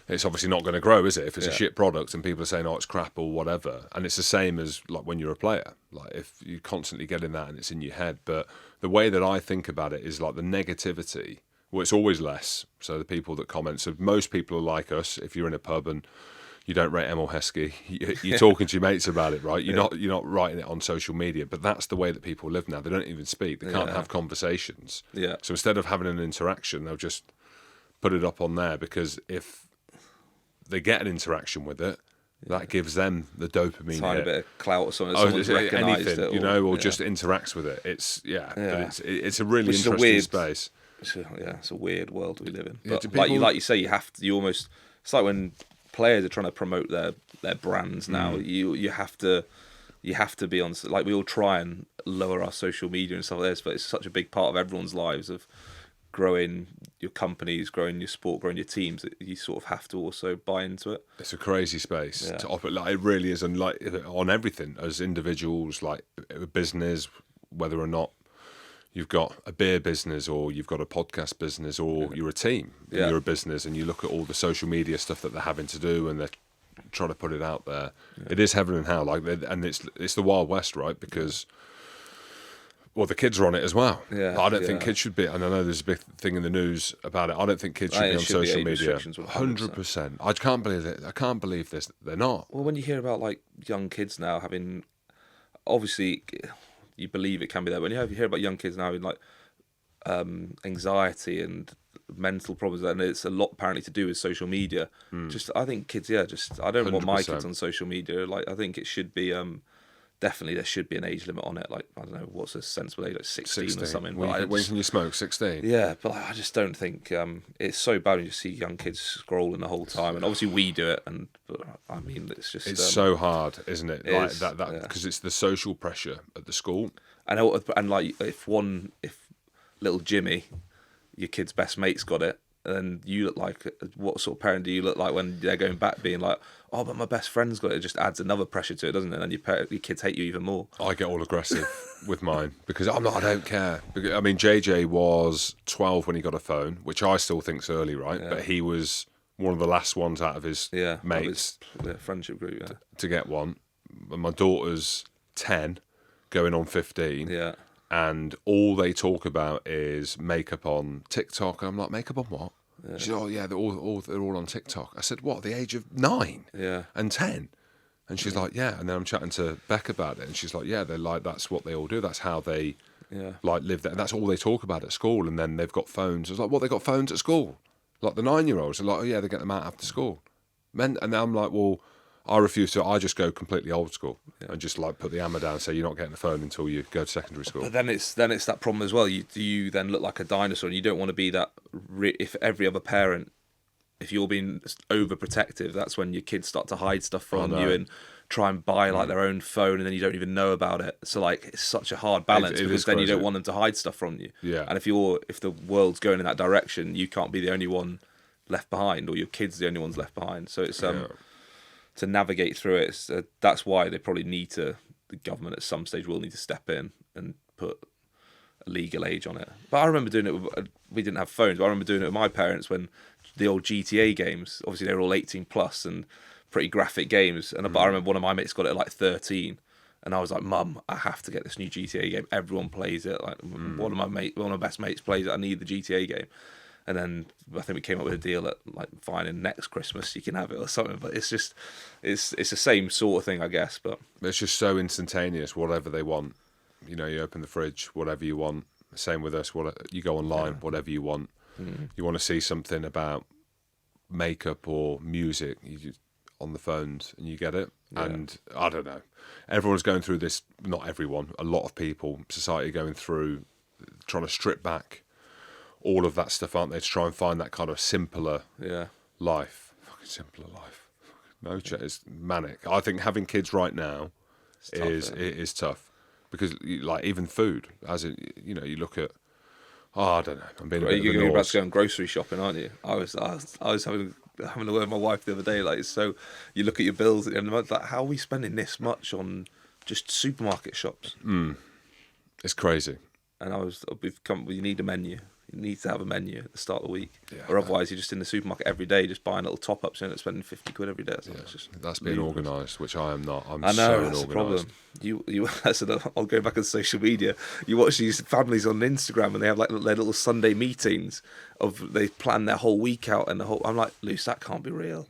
it's obviously not going to grow, is it? If it's a shit product and people are saying, "Oh, it's crap" or whatever, and it's the same as like when you're a player. Like if you constantly get in that and it's in your head, but the way that I think about it is like the negativity. Well, it's always less. So the people that comment, so most people are like us. If you're in a pub and you don't rate Emil Heskey, you're talking to your mates about it, right? You're not writing it on social media, but that's the way that people live now. They don't even speak. They can't have conversations. Yeah. So instead of having an interaction, they'll just put it up on there, because if they get an interaction with it, that gives them the dopamine Tiny hit. bit of clout or something. Someone's recognised Anything, it, or just interacts with it. It's but it's a really Which is a interesting weird space. It's a weird world we live in. Yeah, But do like you say, you have to. You almost. It's like when players are trying to promote their brands now. You have to be on. Like we all try and lower our social media and stuff like this, but it's such a big part of everyone's lives of growing your companies, growing your sport, growing your teams, that you sort of have to also buy into it. It's a crazy space to operate. Like it really is, and like on everything as individuals, like a business, whether or not you've got a beer business or you've got a podcast business or you're a team, and you're a business, and you look at all the social media stuff that they're having to do and they're trying to put it out there. It is heaven and hell, like, and it's the Wild West, right? Because well, the kids are on it as well. Yeah, I don't think kids should be, and I know there's a big thing in the news about it. I don't think kids should be on social media. 100%. I can't believe it. I can't believe this. They're not. Well, when you hear about like young kids now having, obviously, you believe it can be there. But when you hear about young kids now having like anxiety and mental problems, and it's a lot apparently to do with social media. Just I think kids, I don't want my 100%. kids on social media. Like I think it should be definitely there should be an age limit on it. Like I don't know what's a sensible age, like 16 or something. When can you smoke? 16. Yeah, but I just don't think it's so bad when you see young kids scrolling the whole time, and obviously we do it. But I mean, it's just it's so hard, isn't it? Like is, that because it's the social pressure at the school. And like if little Jimmy, your kid's best mate's got it, and then you look like, what sort of parent do you look like when they're going back being like, oh, but my best friend's got it? It just adds another pressure to it, doesn't it? And your kids hate you even more. I get all aggressive with mine because I don't care. I mean, JJ was 12 when he got a phone, which I still think's early, right? Yeah. But he was one of the last ones out of his mates friendship group, to get one. And my daughter's 10, going on 15. Yeah. And all they talk about is makeup on TikTok. And I'm like, makeup on what? Yeah. She said, oh, yeah, they're all on TikTok. I said, what, the age of 9 and 10? And she's like, yeah. And then I'm chatting to Beck about it. And she's like, yeah, they're like, that's what they all do. That's how they like live there. And that's all they talk about at school. And then they've got phones. I was like, what, they got phones at school? Like the 9-year-olds are like, oh, yeah, they get them out after school. And then I'm like, well, I refuse to. I just go completely old school and just like put the hammer down and say you're not getting a phone until you go to secondary school. But then it's that problem as well. You then look like a dinosaur, and you don't want to be that. If every other parent, if you're being overprotective, that's when your kids start to hide stuff from you and try and buy like their own phone, and then you don't even know about it. So like it's such a hard balance because then you don't want them to hide stuff from you. Yeah. And if the world's going in that direction, you can't be the only one left behind, or your kids the only ones left behind. So it's to navigate through it, that's why they probably the government at some stage will need to step in and put a legal age on it. But I remember doing it, we didn't have phones, but I remember doing it with my parents when the old GTA games, obviously they were all 18 plus and pretty graphic games. But I remember one of my mates got it at like 13. And I was like, Mum, I have to get this new GTA game. Everyone plays it. Like one of my best mates plays it. I need the GTA game. And then I think we came up with a deal that, like, fine, in next Christmas you can have it or something. But it's just, it's the same sort of thing, I guess. But it's just so instantaneous, whatever they want. You know, you open the fridge, whatever you want. Same with us. You go online, whatever you want. You want to see something about makeup or music, you just on the phones and you get it. And I don't know. Everyone's going through this. Not everyone. A lot of people, society, going through trying to strip back all of that stuff, aren't they, to try and find that kind of simpler life. Fucking simpler life. No, it's manic. I think having kids right now is tough because, like, even food, as in, you know, you look at, Oh, I don't know. I'm being a Are bit of a you're about nose. to go on grocery shopping, aren't you? I was having a word with my wife the other day. Like, so you look at your bills at the end of the month. Like, how are we spending this much on just supermarket shops? It's crazy. And we need a menu. You need to have a menu at the start of the week, Yeah, or otherwise you're just in the supermarket every day, just buying little top ups and spending 50 quid every day. It's just That's being ludicrous. organised, which I am not. I'm I know so that's the unorganised. problem. You so I'll go back on social media. You watch these families on Instagram and they have like their little Sunday meetings they plan their whole week out and the whole. I'm like, Luce, that can't be real.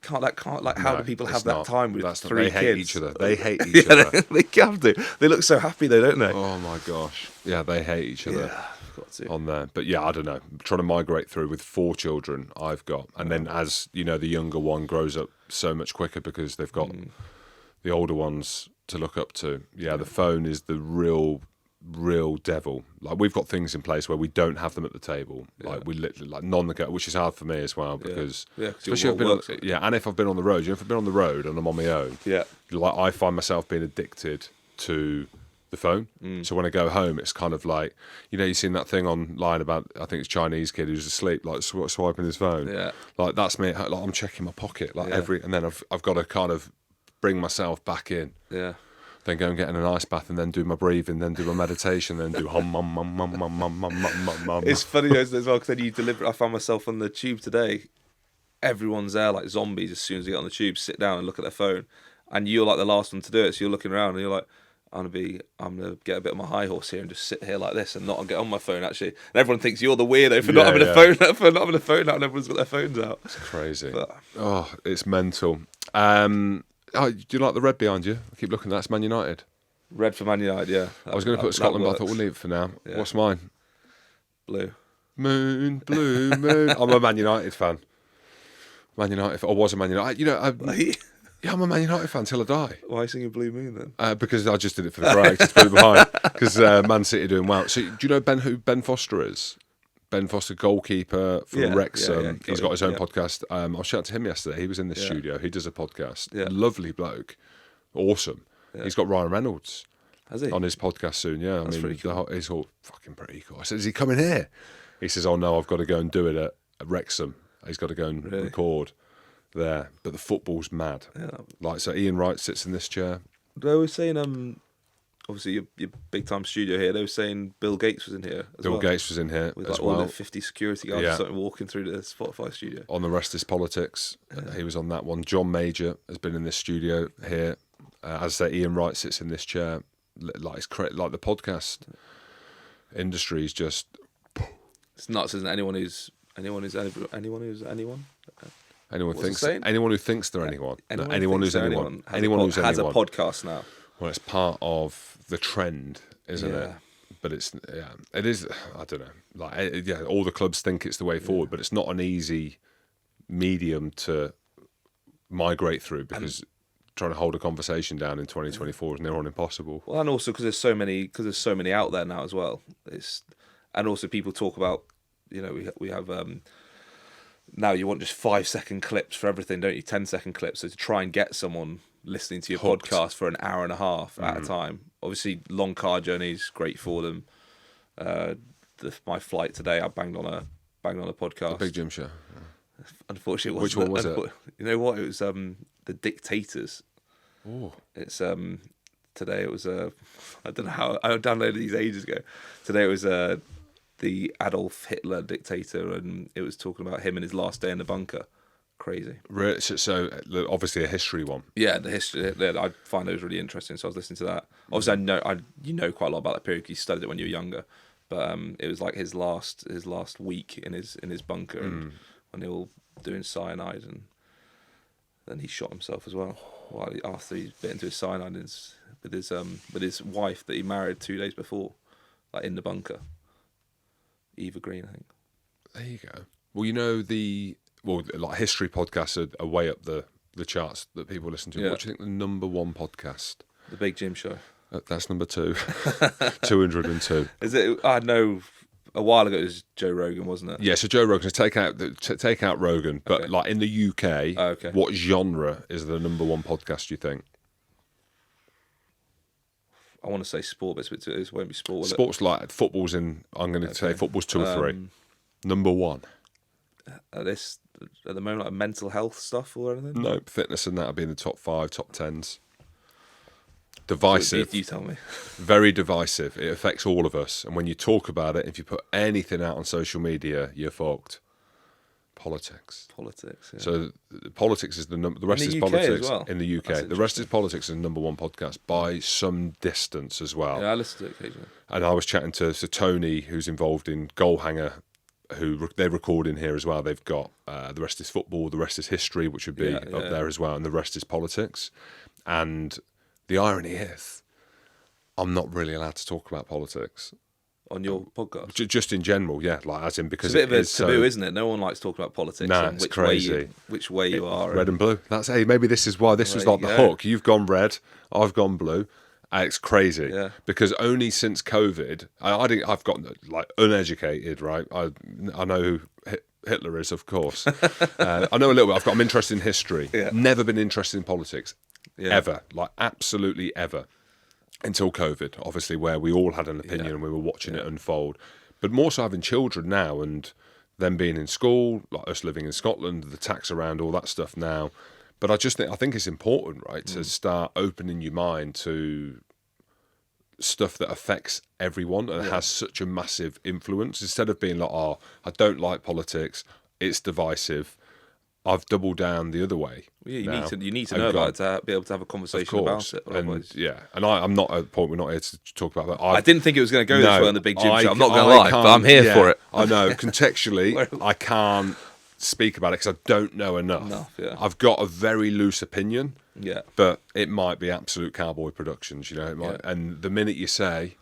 Can't like how No, do people it's have that not. time with That's not- three they hate kids? each other. They hate each Yeah, other. they have to. They look so happy though, don't they? Oh my gosh. Yeah, they hate each other. Yeah, got to. On there. But yeah, I don't know. Trying to migrate through with 4 children I've got. And then as, you know, the younger one grows up so much quicker because they've got the older ones to look up to. Yeah, the phone is the real devil. Like, we've got things in place where we don't have them at the table. Like, we literally, like, non-negotiable, which is hard for me as well because, 'cause especially your if I've been work on, and if I've been on the road, you know, if I've been on the road and I'm on my own, Yeah. like, I find myself being addicted to the phone. So when I go home, it's kind of like, you know, you've seen that thing online about, I think it's a Chinese kid who's asleep, like swiping his phone. Yeah. Like, that's me. Like, I'm checking my pocket, like and then I've got to kind of bring myself back in. Yeah. Then go and get in an ice bath and then do my breathing, then do my meditation, then do hum mum mum mum mum mum mum mum mum. It's funny as well because then you deliver. I found myself on the tube today. Everyone's there like zombies as soon as they get on the tube, sit down and look at their phone, and you're like the last one to do it. So you're looking around and you're like, I'm gonna get a bit of my high horse here and just sit here like this and not get on my phone actually. And everyone thinks you're the weirdo for not having a phone out, and everyone's got their phones out. It's crazy. But- Oh, it's mental. Do you like the red behind you? I keep looking. That's Man United. Red for Man United, yeah. I was going to put Scotland, but I thought we'll leave it for now. Yeah. What's mine? Blue. Moon, blue moon. I'm a Man United fan. Man United. I was a Man United. You know, I'm a Man United fan till I die. Why singing Blue Moon then? Because I just did it for the break. Just put it behind. Because Man City are doing well. So do you know who Ben Foster is? Ben Foster, goalkeeper from Wrexham. He's got his own podcast. I was chatting to him yesterday. He was in the studio. He does a podcast. Yeah. Lovely bloke. Awesome. Yeah. He's got Ryan Reynolds Has he? on his podcast soon. Yeah, That's pretty cool. He's all fucking pretty cool. I said, is he coming here? He says, oh no, I've got to go and do it at Wrexham. He's got to go and record there. But the football's mad. Yeah. Like, so Ian Wright sits in this chair. They were saying, obviously your big time studio here. They were saying Bill Gates was in here. Bill Gates was in here with as like all well. the 50 security guards or something walking through the Spotify studio. On The Rest is Politics, he was on that one. John Major has been in this studio here. As I say, Ian Wright sits in this chair. Like, like the podcast industry is just. It's nuts, isn't it? Anyone who's anyone. Anyone What's thinks it saying? anyone who thinks they're anyone. Anyone who's anyone. has Anyone who's has anyone. a podcast now. Well, it's part of the trend, isn't it? Yeah. But it is. I don't know. Like, all the clubs think it's the way forward, but it's not an easy medium to migrate through because trying to hold a conversation down in 2024 is near on impossible. Well, and also because there's so many out there now as well. And also people talk about, you know, we have now you want just 5-second clips for everything, don't you? 10-second clips. So to try and get someone listening to your podcast for an hour and a half at a time. Obviously, long car journeys, great for them. My flight today, I banged on a podcast. Big Jim Show. Unfortunately, it Which wasn't. one was it? You know what? It was The Dictators. Oh, It's today. It was I don't know how I downloaded these ages ago. Today it was the Adolf Hitler dictator, and it was talking about him and his last day in the bunker. Crazy. so obviously a history one. Yeah, the history. I find those really interesting. So I was listening to that. Obviously, you know quite a lot about that period. You studied it when you were younger, but it was like his last week in his bunker, and when they were all doing cyanide, and then he shot himself as well. After he bit into his cyanide with his wife that he married 2 days before, like in the bunker. Eva Green, I think. There you go. Well, you know like history podcasts are way up the charts that people listen to. Yeah. What do you think the number one podcast? The Big Jim Show. That's number 2. 202. Is it? I know. A while ago it was Joe Rogan, wasn't it? Yeah, so Joe Rogan, take out Rogan, but Okay. like in the UK, Okay. what genre is the number one podcast, you think? I want to say sport, but it won't be sport. Will Sports like football's in. I'm going to say football's 2 or 3. Number 1. At the moment, like mental health stuff or anything? No, fitness and that'll be in the top 5, top 10s. Divisive. You tell me. Very divisive. It affects all of us. And when you talk about it, if you put anything out on social media, you're fucked. Politics. Yeah. So politics is the rest in the is UK politics as well. in the UK. The rest is politics is the number 1 podcast by some distance as well. Yeah, I listen to it occasionally. And I was chatting to Tony, who's involved in Goalhanger, who they're recording here as well. They've got the rest is football, the rest is history, which would be up there as well, and the rest is politics. And the irony is, I'm not really allowed to talk about politics on your podcast. Just in general, yeah, like as in because it's a bit of a taboo, isn't it? No one likes talking about politics. Nah, and it's crazy. Which way you are. Red and blue. That's maybe this is why this was like the hook. You've gone red, I've gone blue. It's crazy because only since COVID, I've gotten like uneducated, right? I know who Hitler is, of course. I know a little bit. I'm interested in history. Yeah. Never been interested in politics, ever, like absolutely ever, until COVID, obviously, where we all had an opinion and we were watching it unfold. But more so having children now and them being in school, like us living in Scotland, the tax around all that stuff now. But I think it's important, right, to start opening your mind to stuff that affects everyone and has such a massive influence. Instead of being like, oh, I don't like politics, it's divisive, I've doubled down the other way. Yeah, you need to know about it to be able to have a conversation about it. And I'm not at the point, we're not here to talk about that. I didn't think it was going to go this way on the Big Jim Show. I'm not going to lie, but I'm here for it. I know. Contextually, I can't speak about it because I don't know enough. I've got a very loose opinion, but it might be absolute cowboy productions, It might, and the minute you say,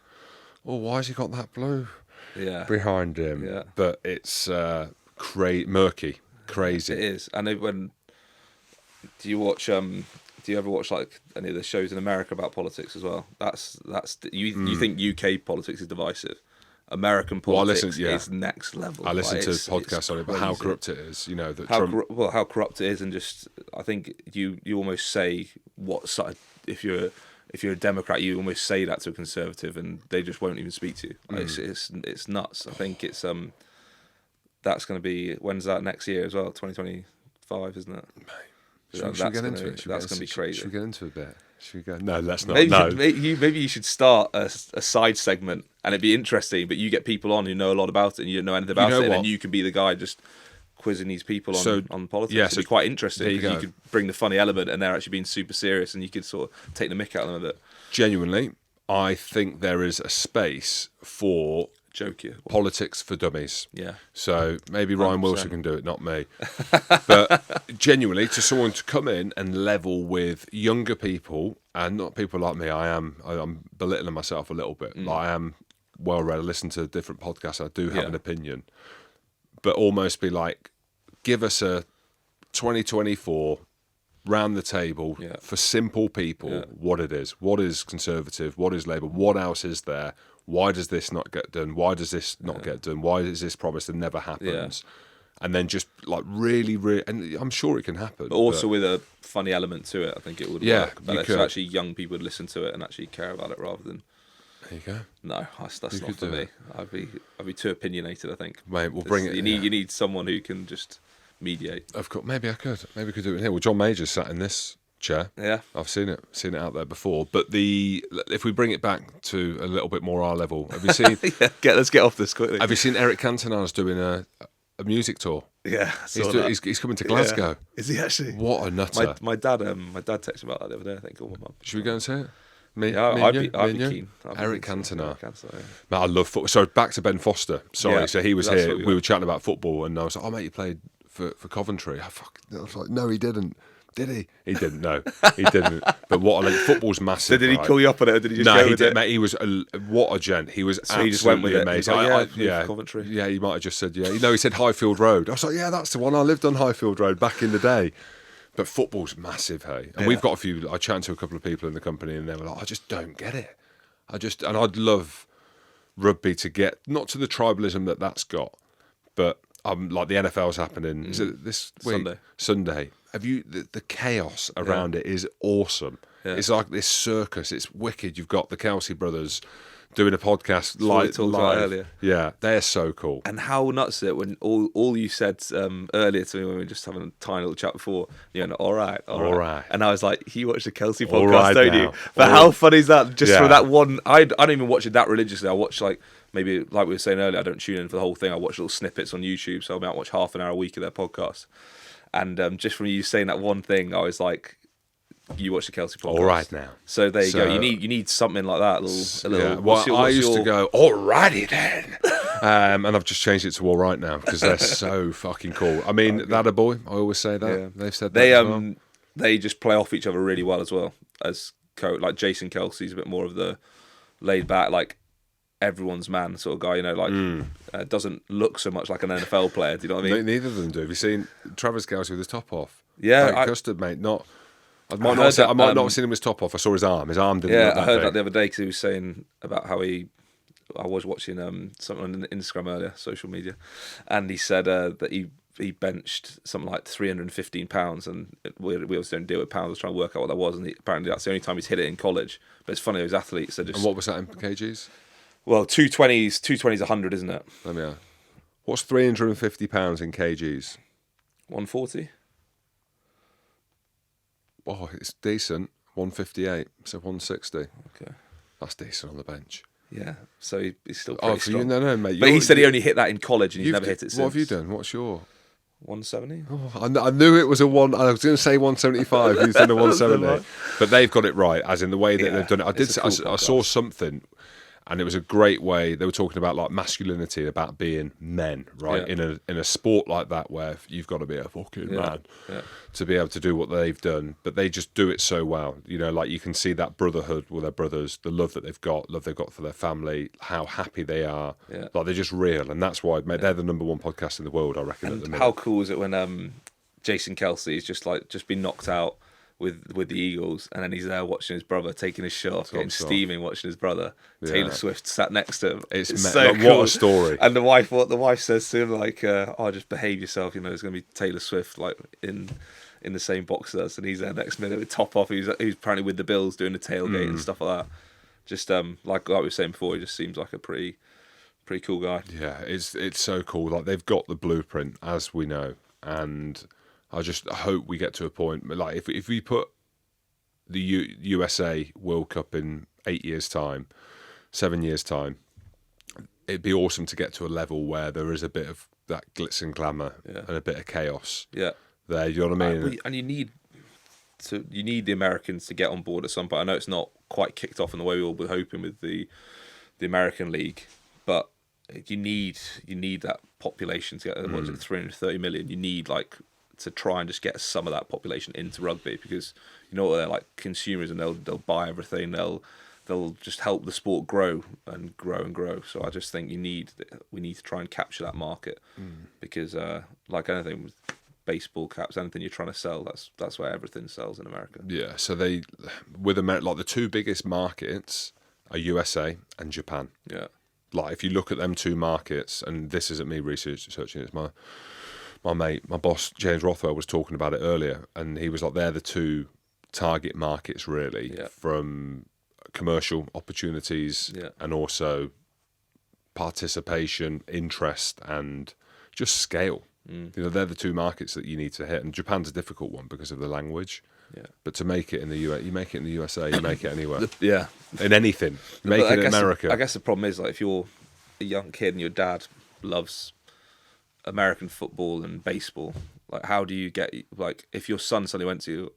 "Oh, why has he got that blue behind him?" But it's murky, crazy. It is. And do you ever watch like any of the shows in America about politics as well? You think UK politics is divisive. American politics is next level. I listen to podcasts on it, but how corrupt it is, that how corrupt it is, and just I think you almost say what side. If you're a Democrat, you almost say that to a Conservative, and they just won't even speak to you. It's nuts. I think it's that's going to be when's that next year as well? 2025, isn't it? Should we get into it? That's going to be crazy. Should we get into it a bit? Should we go? No, let's not. Maybe you should start a side segment, and it'd be interesting. But you get people on who know a lot about it, and you don't know anything about it, and then you could be the guy just quizzing these people on politics. Yeah, it'd be quite interesting because you could bring the funny element, and they're actually being super serious, and you could sort of take the mick out of them a bit. Genuinely, I think there is a space for politics for dummies. Yeah. So maybe Ryan 100%. Wilson can do it, not me. But genuinely, to someone to come in and level with younger people, and not people like me, I'm belittling myself a little bit. Like I am well read. I listen to different podcasts. I do have an opinion, but almost be like, give us a 2024 round the table for simple people. What it is, what is Conservative, what is Labour, what else is there. Why does this not get done? Why does this not get done? Why is this promised and never happens? And then just like really, and I'm sure it can happen. But also with a funny element to it, I think it would work. But so actually young people would listen to it and actually care about it rather than... There you go. No, that's not for me. I'd be too opinionated, I think. Mate, we'll bring it. You need someone who can just mediate. Of course, maybe I could. Maybe we could do it here. Well, John Major's sat in this chair. Yeah, I've seen it out there before. But if we bring it back to a little bit more our level, have you seen? Let's get off this quickly. Have you seen Eric Cantona's doing a music tour? Yeah, he's coming to Glasgow. Is he actually? What a nutter! My dad texted about that the other day. I think, or my mum. Should we go and see it? I'd be keen. Eric Cantona. Mate, I love football. So back to Ben Foster. Sorry, so he was here. We were chatting about football, and I was like, "Oh, mate, you played for Coventry." I was like, "No, he didn't." Did he? He didn't. No, he didn't. But football's massive. So did he call you up on it, or did he just go with it? Mate, he was what a gent. He was absolutely he just went with amazing. Like, Coventry. Yeah, he might have just said yeah. He said Highfield Road. I was like, yeah, that's the one. I lived on Highfield Road back in the day. But football's massive, hey. And we've got a few. I chatted to a couple of people in the company, and they were like, I just don't get it. And I'd love rugby to get not to the tribalism that's got, but like the NFL's happening. Is it this week? Sunday. Have you the chaos around it is awesome. Yeah. It's like this circus. It's wicked. You've got the Kelsey brothers doing a podcast what we live. talked about earlier. Yeah, they're so cool. And how nuts is it when all you said earlier to me when we were just having a tiny little chat before, you know, all right. And I was like, you watch the Kelsey All podcast, right don't now. you? But how funny is that? Just Yeah. for that one, I don't even watch it that religiously. I watch like, maybe like we were saying earlier, I don't tune in for the whole thing. I watch little snippets on YouTube, so I might watch half an hour a week of their podcast. And just from you saying that one thing, I was like, you watch the Kelsey podcast. All right now. So there you go. So- You need something like that. A little. Yeah. what's Well, your- I what's used to your- go, alrighty then. And I've just changed it to all right now because they're so fucking cool. I mean, that a boy. I always say that. Yeah. They've said They that as well. they just play off each other really well as well as like Jason Kelsey's a bit more of the laid back, like everyone's man sort of guy, you know, like doesn't look so much like an NFL player. Do you know what I mean? Neither of them do. Have you seen Travis Kelce with his top off? Yeah, Like custard, mate. I might not have seen him with his top off. I saw his arm. His arm didn't. Yeah, look I that heard big. that the other day because he was saying about how I was watching something on Instagram earlier, social media, and he said that he benched something like 315 pounds, and we obviously don't deal with pounds. I was trying to work out what that was, and apparently that's the only time he's hit it in college. But it's funny, those athletes are just And what was that in kgs? well, 220's 100, isn't it? Let me. What's 350 pounds in kgs? 140. Oh, it's decent. 158. So 160. Okay. That's decent on the bench. Yeah, so he's still Oh, pretty for you, strong. no, mate. But he said he only hit that in college and he's never hit it since. What have you done? What's your? 170? Oh, I knew it was a one. I was going to say 175. He's done a 170, but they've got it right, as in the way that Yeah, they've done it. it's a cool I saw something, and it was a great way. They were talking about like masculinity, about being men, right? Yeah. In a sport like that, where you've got to be a fucking man Yeah. to be able to do what they've done. But they just do it so well. You know, like you can see that brotherhood with their brothers, the love that they've got for their family, how happy they are. Yeah. Like they're just real, and that's why, mate, they're the number one podcast in the world, I reckon. At the minute. How cool is it when Jason Kelsey's just been knocked out with the Eagles, and then he's there watching his brother taking his shirt off, getting shot. steaming, watching his brother. Yeah. Taylor Swift sat next to him. It's so like, cool. what a story. And the wife says to him like, "Oh, just behave yourself. You know, there's going to be Taylor Swift like in the same box as us," and he's there next minute with top off. He's apparently with the Bills doing the tailgate and stuff like that. Just like we were saying before, he just seems like a pretty cool guy. Yeah, it's so cool. Like they've got the blueprint, as we know, and I just hope we get to a point like if we put the USA World Cup in 8 years' time, 7 years' time, it'd be awesome to get to a level where there is a bit of that glitz and glamour and a bit of chaos. Yeah. There, you know what I mean? And you need the Americans to get on board at some point. I know it's not quite kicked off in the way we all were hoping with the American League, but you need that population to get what is it, 330 million. You need like to try and just get some of that population into rugby, because you know what they're like, consumers, and they'll buy everything. They'll just help the sport grow and grow and grow. So I just think we need to try and capture that market, because like anything with baseball caps, anything you're trying to sell, that's where everything sells in America. Yeah. So with America, like the two biggest markets are USA and Japan. Yeah. Like if you look at them two markets, and this isn't me researching, it's my mate, my boss James Rothwell was talking about it earlier, and he was like, they're the two target markets really, from commercial opportunities and also participation, interest, and just scale. You know, they're the two markets that you need to hit, and Japan's a difficult one because of the language. Yeah. But to make it in the US, you make it in the USA, you make it anywhere. Yeah. In anything, you make it in America. I guess the problem is, like, if you're a young kid and your dad loves American football and baseball, like, how do you get, like, if your son suddenly went to you,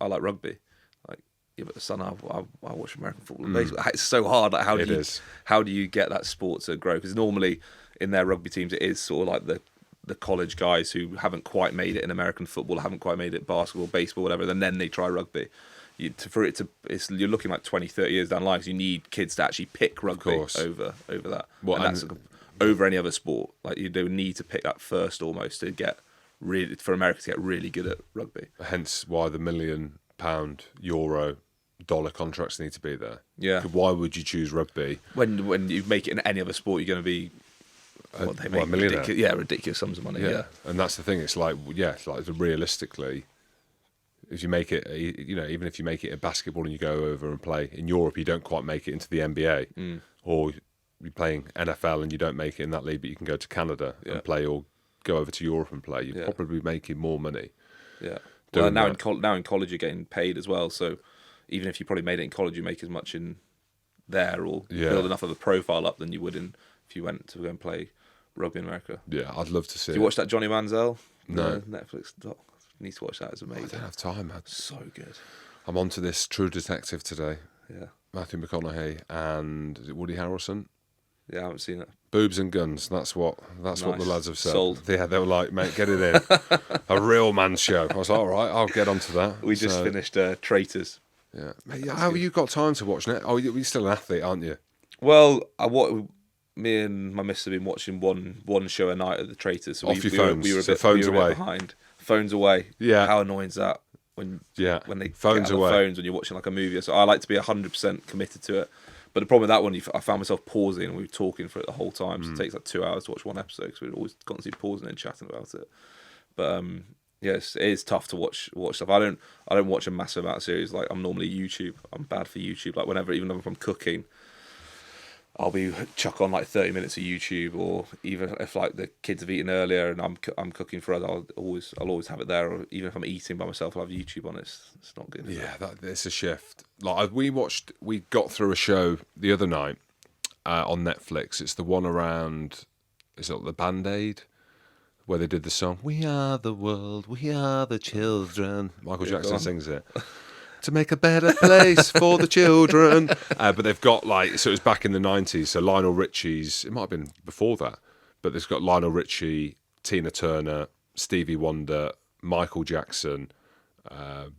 I like rugby, like, yeah, but son, I watch American football and baseball. It's so hard. Like, how do you get that sport to grow? Because normally in their rugby teams, it is sort of like the college guys who haven't quite made it in American football, haven't quite made it basketball, baseball, whatever, and then they try rugby. You're looking like 20, 30 years down the line, because you need kids to actually pick rugby over that. Well, and that's over any other sport. Like, you do need to pick that first almost to get really, for America to get really good at rugby. Hence why the £1 million, euro, dollar contracts need to be there. Yeah. Why would you choose rugby? When you make it in any other sport, you're going to be what they make, ridiculous sums of money. Yeah. And that's the thing. It's like, realistically, if you make it, even if you make it in basketball and you go over and play in Europe, you don't quite make it into the NBA, or you're playing NFL and you don't make it in that league, but you can go to Canada and play, or go over to Europe and play. You're probably making more money. Yeah. Well, now in college you're getting paid as well. So even if you probably made it in college, you make as much in there, or build enough of a profile up than you would if you went to go and play rugby in America. Yeah, I'd love to see. Did you watch that Johnny Manziel? No. Netflix doc. You need to watch that. It's amazing. I don't have time, man. So good. I'm on to this True Detective today. Yeah. Matthew McConaughey and is it Woody Harrelson? Yeah, I haven't seen it. Boobs and guns. That's what the lads have said. Sold. Yeah, they were like, mate, get it in. A real man's show. I was like, all right, I'll get onto that. We just finished Traitors. Yeah. Mate, how have you got time to watch it? Oh, you're still an athlete, aren't you? Well, me and my missus have been watching one show a night at the Traitors. So Off your phones. We were a bit, phones away. Behind. Phones away. Yeah. How annoying is that? When they phones get out away. the phones when you're watching like a movie. So I like to be 100% committed to it. But the problem with that one, I found myself pausing and we were talking for it the whole time. So it takes like 2 hours to watch one episode because we're always constantly pausing and chatting about it. But yes, it is tough to watch stuff. I don't watch a massive amount of series. Like I'm normally YouTube. I'm bad for YouTube. Like even if I'm cooking, I'll be chuck on like 30 minutes of YouTube, or even if like the kids have eaten earlier and I'm cooking for others, I'll always have it there. Or even if I'm eating by myself, I'll have YouTube on. It's not good. Yeah, it's a shift. Like we got through a show the other night on Netflix. It's the one around, is it the Band-Aid, where they did the song "We Are the World, We Are the Children." Michael Jackson sings it. To make a better place for the children. But they've got so it was back in the 90s, so Lionel Richie's, it might have been before that, but there's got Lionel Richie, Tina Turner, Stevie Wonder, Michael Jackson,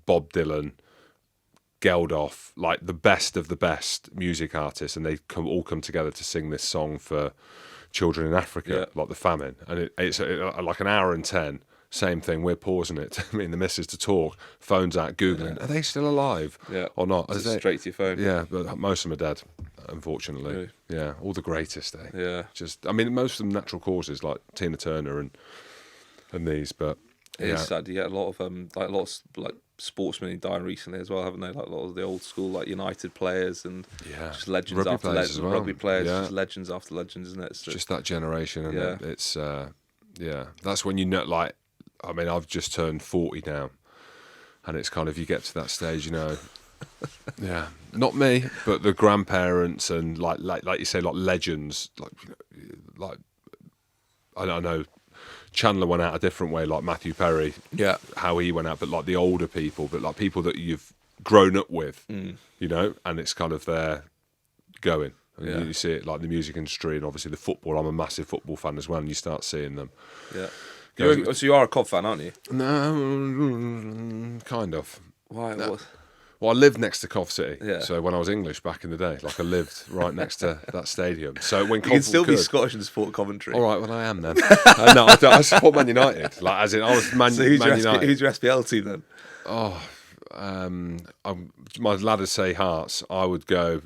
Bob Dylan, Geldof, like the best of the best music artists, and they all come together to sing this song for children in Africa, like the famine. And it's like an hour and 10. Same thing, we're pausing it, me and the missus, to talk, phones out, Googling, are they still alive or not? Straight to your phone. Yeah, but most of them are dead, unfortunately. Really? Yeah, all the greatest, Yeah. Most of them natural causes, like Tina Turner and these, but It's sad. You get a lot of sportsmen dying recently as well, haven't they? Like a lot of the old school United players and just legends rugby after players legends. as well. Rugby players, Yeah. just legends after legends, isn't it? So, just that generation, and Yeah. it's that's when you know. I've just turned 40 now, and it's kind of, you get to that stage, yeah, not me, but the grandparents and like you say, like legends, like I don't know. Chandler went out a different way, like Matthew Perry, how he went out, but like the older people, but like people that you've grown up with, and it's kind of there going. And you see it like the music industry and obviously the football. I'm a massive football fan as well, and you start seeing them. Yeah. So you are a Cobb fan, aren't you? No, kind of. Why? No. Well, I lived next to Cov City, Yeah. so when I was English back in the day, I lived right next to that stadium. So when You can still be Scottish and support Coventry. All right, well I am then. No, I support Man United. As in, I was Man United. Who's your SPL team then? My lad would say Hearts. I would go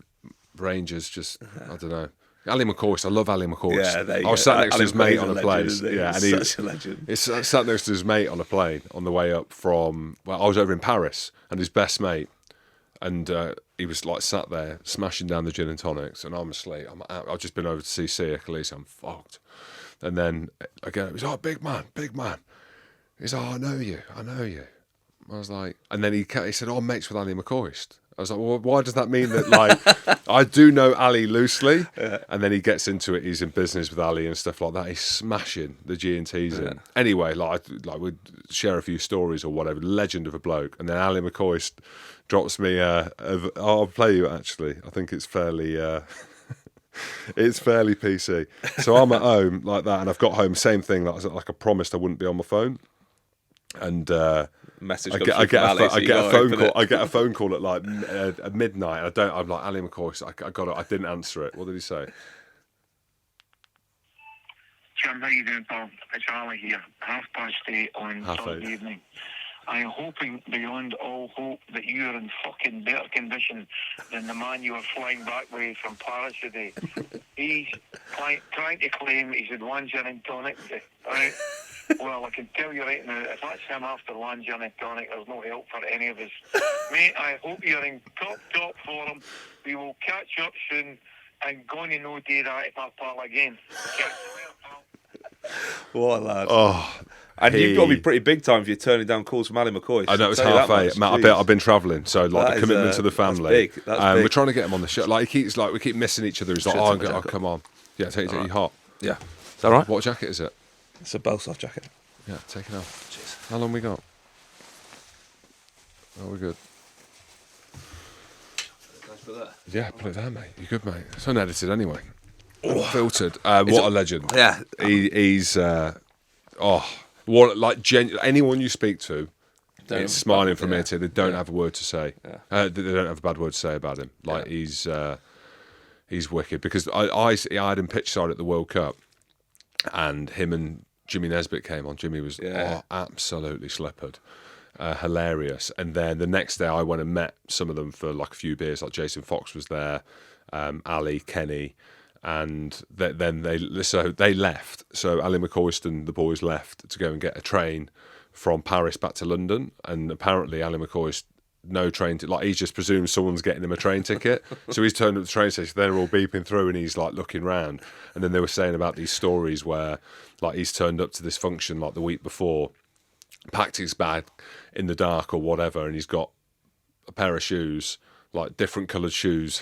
Rangers. Just I don't know. Ali McCoist, I love Ali McCoist. Yeah, there you I was go. sat next to his mate Ali on a McCoist's plane. legend, Yeah, and he's such a legend. He's sat next to his mate on a plane on the way up from. Well, I was over in Paris, and his best mate, and he was sat there smashing down the gin and tonics, and I'm asleep. I've just been over to see Sia Khaleesi. I'm fucked. And then again, it was big man. He's I know you. I was like, and then he said, I'm mates with Ali McCoist. I was like, well, why does that mean that, I do know Ali loosely? Yeah. And then he gets into it, he's in business with Ali and stuff like that. He's smashing the G&Ts in. Anyway, we'd share a few stories or whatever, legend of a bloke. And then Ali McCoist drops me, I'll play you actually. I think it's fairly... it's fairly PC. So I'm at home like that, and I've got home, same thing, like I promised I wouldn't be on my phone. And message. I get a phone call at midnight. I'm like, Ali McCoy. I didn't answer it. What did he say? Jim, how you doing, Paul? It's Ali here. 8:30 on Sunday evening. I'm hoping beyond all hope that you are in fucking better condition than the man you were flying back with from Paris today. He's trying to claim he's had one gin and tonic, right? Well, I can tell you right now, if that's him after one gin and tonic, there's no help for any of us. Mate, I hope you're in top form. We will catch up soon, and gonna no do that if I pal again. Catch you later, pal. What a lad. Oh, And you've got to be pretty big time if you're turning down calls from Ali McCoy. I know it's Tell you half that 8. much. Matt, I Jeez. bet I've been travelling, so like That the commitment is, to the that's family. big. That's big. We're trying to get him on the show. Like we keep missing each other. He's like, Should oh, take my jacket come on. Yeah, take it. You hot? Yeah. Is that right? What jacket is it? It's a Belsoft jacket. Yeah, take it off. Cheers. How long we got? Oh, we're good. Yeah, put it there, mate. You're good, mate. It's unedited anyway. Unfiltered. What a legend. Yeah. He's anyone you speak to, it's smiling from ear to ear. They don't have a word to say. Yeah. They don't have a bad word to say about him. Like he's wicked, because I had him pitch side at the World Cup, and him and Jimmy Nesbitt came on. Jimmy was absolutely slippered. Hilarious. And then the next day I went and met some of them for like a few beers. Like Jason Fox was there, Ali, Kenny, and then they left. So Ali McCoist and the boys left to go and get a train from Paris back to London. And apparently Ali McCoist, no train like he just presumes someone's getting him a train ticket. So he's turned up at the train station, they're all beeping through, and he's like looking round. And then they were saying about these stories where like he's turned up to this function like the week before, packed his bag in the dark or whatever, and he's got a pair of shoes, like different coloured shoes,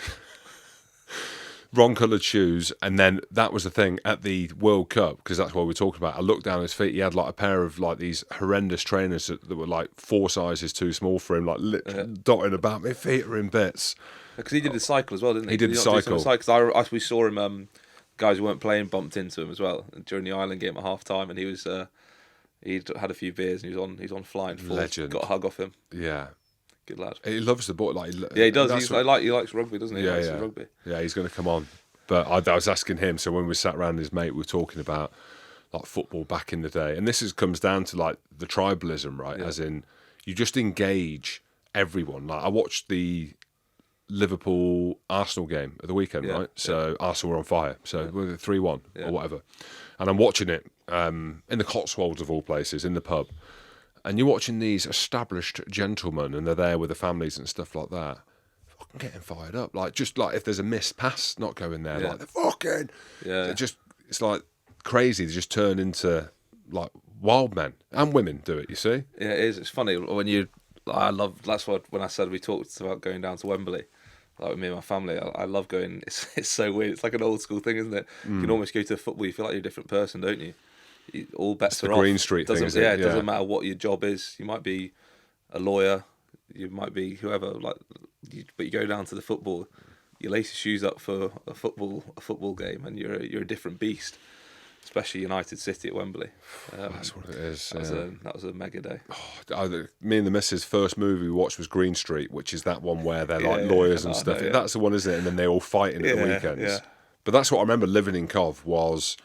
wrong coloured shoes. And then that was the thing at the World Cup, because that's what we're talking about. I looked down his feet, he had like a pair of like these horrendous trainers that were like 4 sizes too small for him, like literally dotting about. My feet are in bits. Because he did the cycle as well, didn't he? He did the cycle. Because we saw him, guys who weren't playing bumped into him as well during the Ireland game at half time, and he was he'd had a few beers and he's on flying forward. Legend. Got a hug off him. Yeah. Good lad. He loves the ball. Like, Yeah, he does. He likes rugby, doesn't he? He likes the rugby. Yeah, he's going to come on. But I was asking him, so when we sat around his mate, we were talking about like football back in the day. And this comes down to like the tribalism, right? Yeah. As in, you just engage everyone. Like I watched the Liverpool-Arsenal game at the weekend, right? So Arsenal were on fire. So we're 3-1 or whatever. And I'm watching it in the Cotswolds of all places, in the pub. And you're watching these established gentlemen, and they're there with the families and stuff like that. Fucking getting fired up. Like, just like if there's a missed pass not going there, like they're fucking. Yeah. It's like crazy. They just turn into like wild men, and women do it, you see? Yeah, it is. It's funny when that's what when I said we talked about going down to Wembley, like with me and my family. I love going. It's so weird. It's like an old school thing, isn't it? You can almost go to football. You feel like you're a different person, don't you? All bets are off. Green Street thing, isn't it? It doesn't matter what your job is. You might be a lawyer, you might be whoever. But you go down to the football, you lace your shoes up for a football game, and you're a different beast. Especially United City at Wembley. That's what it is. That was a mega day. Me and the missus' first movie we watched was Green Street, which is that one where they're like lawyers and stuff. That's the one, isn't it? And then they all fighting at the weekends. Yeah. But that's what I remember living in Cov was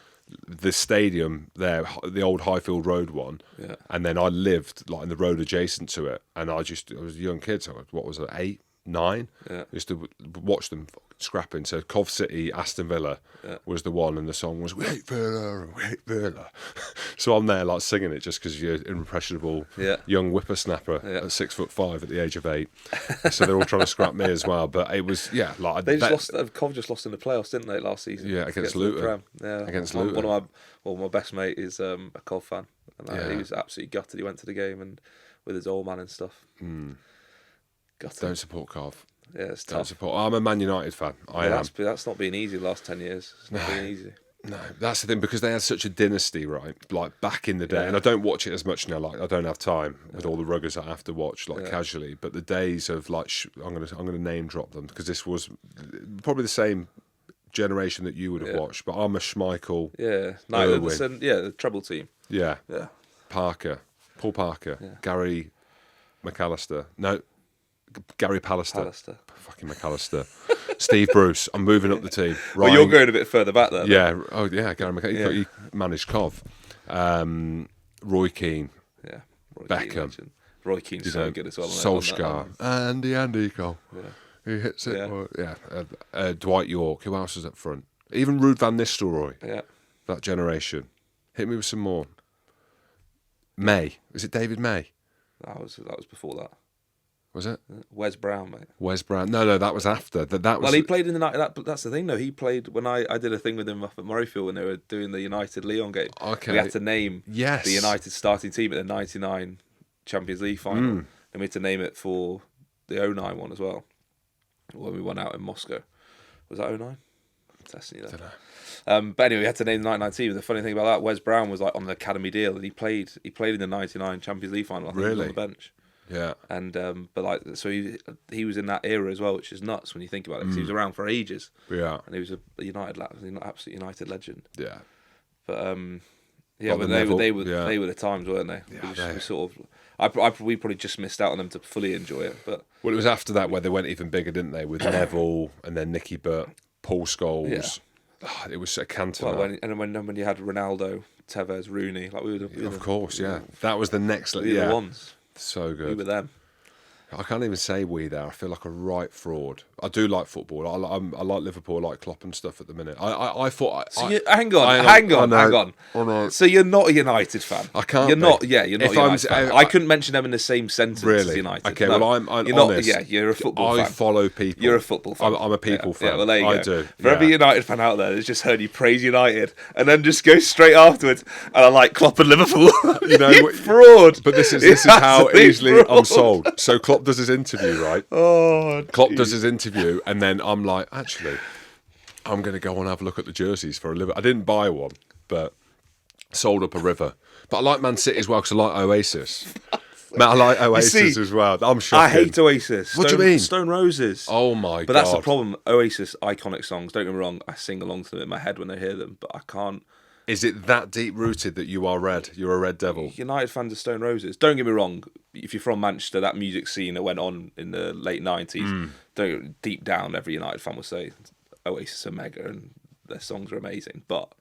the stadium there, the old Highfield Road one. Yeah. And then I lived like in the road adjacent to it, and I was a young kid. So what was it, 8, 9? Yeah. I used to watch them scrapping. So Cov City, Aston Villa was the one, and the song was "We hate Villa, we hate Villa." So I'm there like singing it just because you're an impressionable young whippersnapper at 6'5" at the age of 8. So they're all trying to scrap me as well. But it was Cov just lost in the playoffs, didn't they, last season? Yeah, against Luton. Against Luton. My best mate is a Cov fan, and he was absolutely gutted. He went to the game and with his old man and stuff. Gutted. Don't support Cov. Yeah, it's tough. I'm a Man United fan. I am. That's not been easy the last 10 years. It's not been easy. No, that's the thing, because they had such a dynasty, right? Like back in the day, and I don't watch it as much now. Like I don't have time with all the ruggers I have to watch casually. But the days of like, I'm gonna name drop them, because this was probably the same generation that you would have watched. But I'm a Schmeichel. The treble team. Yeah. Parker, Paul Parker, Gary McAllister. No. Gary Pallister. Fucking McAllister. Steve Bruce. I'm moving up the team. Well, you're going a bit further back there. Yeah. Oh, yeah. Gary McAllister. He managed Cov. Roy Keane. Yeah. Beckham. Roy Keane's so good as well. Solskjaer. Andy Cole. Yeah. He hits it. Dwight York. Who else is up front? Even Ruud van Nistelrooy. Yeah. That generation. Hit me with some more. May. Is it David May? That was before that. Was it? Wes Brown, mate. Wes Brown? No, that was after. That was. Well, he played in the night. That's the thing, though. He played when I did a thing with him up at Murrayfield when they were doing the United Lyon game. Okay. We had to name Yes. the United starting team at the '99 Champions League final, and we had to name it for the '09 one as well. When we won out in Moscow, was that '09? Testing you there. But anyway, we had to name the '99 team. The funny thing about that, Wes Brown was like on the academy deal, and he played in the '99 Champions League final. I think he was on the bench. Yeah. And but like, so he was in that era as well, which is nuts when you think about it. 'Cause he was around for ages. Yeah. And he was a United lad, an absolute United legend. Yeah. But Well, but the Neville, they were the times, weren't they? Yeah, we sort of, we probably just missed out on them to fully enjoy it. But Well, it was after that where they went even bigger, didn't they? With Neville and then Nicky Butt, Paul Scholes. Yeah. It was a Cantona. when you had Ronaldo, Tevez, Rooney, like we were Of course, yeah. That was the next. we were Yeah. the ones. So good. We were them. I can't even say we there. I feel like a right fraud. I do like football. I like Liverpool. I like Klopp and stuff at the minute. I thought. Hang on. I know. So you're not a United fan. I can't You're be. not. Yeah, you're not If a I'm- United fan. I- I couldn't mention them in the same sentence as Really? United. Okay, No. well, I'm You're honest. not. Yeah, you're a football I fan. follow people. You're a football fan. I'm a people fan. Yeah, well, there you I go. do. For every yeah. United fan out there that's just heard you praise United and then just go straight afterwards, and I like Klopp and Liverpool. You know, You fraud. But this is You're how absolute easily I'm fraud. sold. So Klopp does his interview, right? Oh, Klopp does his interview, and then I'm like, actually, I'm going to go and have a look at the jerseys for a Liverpool. I didn't buy one, but sold up a river. But I like Man City as well because I like Oasis. Man, I like Oasis see, as well. I'm shocking. I hate Oasis. What do you mean? Stone Roses. Oh my god! But that's the problem. Oasis, iconic songs. Don't get me wrong. I sing along to them in my head when I hear them, but I can't. Is it that deep rooted that you are red? You're a red devil. United fans of Stone Roses. Don't get me wrong. If you're from Manchester, that music scene that went on in the late '90s. Don't deep down, every United fan will say Oasis are mega and their songs are amazing. But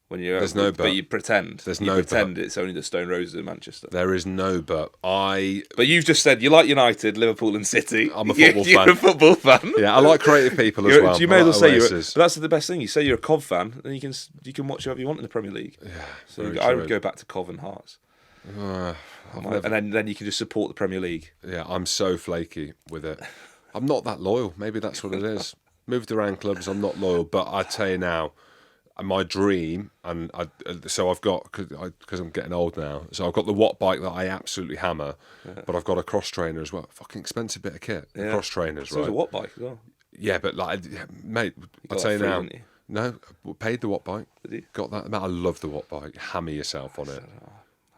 when you're, There's no but. you pretend. There's you no pretend but. it's only the Stone Roses in Manchester. There is no but. But you've just said you like United, Liverpool, and City. I'm a football You're fan. a football fan. Yeah, I like creative people as well. You may as I well like say you're. Oasis. But that's the best thing. You say you're a Cov fan, and you can watch whoever you want in the Premier League. Yeah, So very I true. would go back to Cov and Hearts, I've never- and then you can just support the Premier League. Yeah, I'm so flaky with it. I'm not that loyal. Maybe that's what it is. Moved around clubs, I'm not loyal. But I tell you now, my dream, and so I've got, because I'm getting old now, so I've got the Watt bike that I absolutely hammer, but I've got a cross trainer as well. Fucking expensive bit of kit. The cross trainers, So right? it's a Watt bike as well. Yeah, but like, mate, I'll got tell you that free, now. didn't you? No, paid the Watt bike. Did you? Got that. Mate, I love the Watt bike. Hammer yourself on it.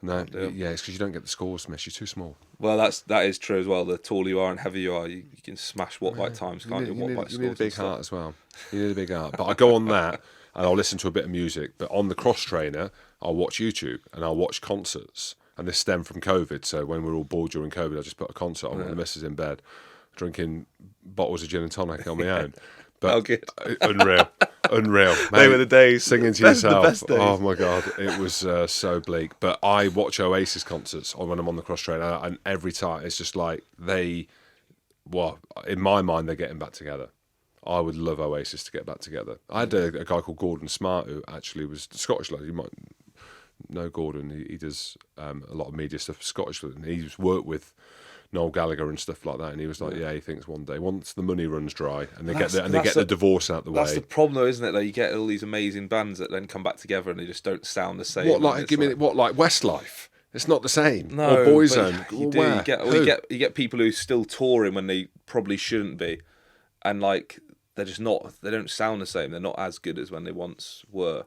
No, do it. yeah, it's because you don't get the scores, miss. You're too small. Well, that is true as well. The taller you are and heavier you are, you can smash Watt bike times, can't you? Watt bike You need a scores big and stuff. heart as well. You need a big heart. But I go on that and I'll listen to a bit of music. But on the cross trainer, I'll watch YouTube and I'll watch concerts. And this stemmed from COVID. So when we were all bored during COVID, I just put a concert on with the missus in bed, drinking bottles of gin and tonic on my own. But Oh, good. unreal. They Mate, were the days. Singing to Best- the yourself. best days. Oh my god, it was so bleak. But I watch Oasis concerts when I'm on the cross trainer, and every time it's just like in my mind, they're getting back together. I would love Oasis to get back together. I had a guy called Gordon Smart who actually was Scottish lad. You might know Gordon. He does a lot of media stuff for Scottish lad. And he's worked with Noel Gallagher and stuff like that. And he was like, yeah, he thinks one day, once the money runs dry and they get the divorce out the way. That's the problem, though, isn't it? Like, you get all these amazing bands that then come back together and they just don't sound the same. What like Westlife? It's not the same. No, or but Boyzone. You do. Where? You get people who are still touring when they probably shouldn't be, and like they're just not. They don't sound the same. They're not as good as when they once were.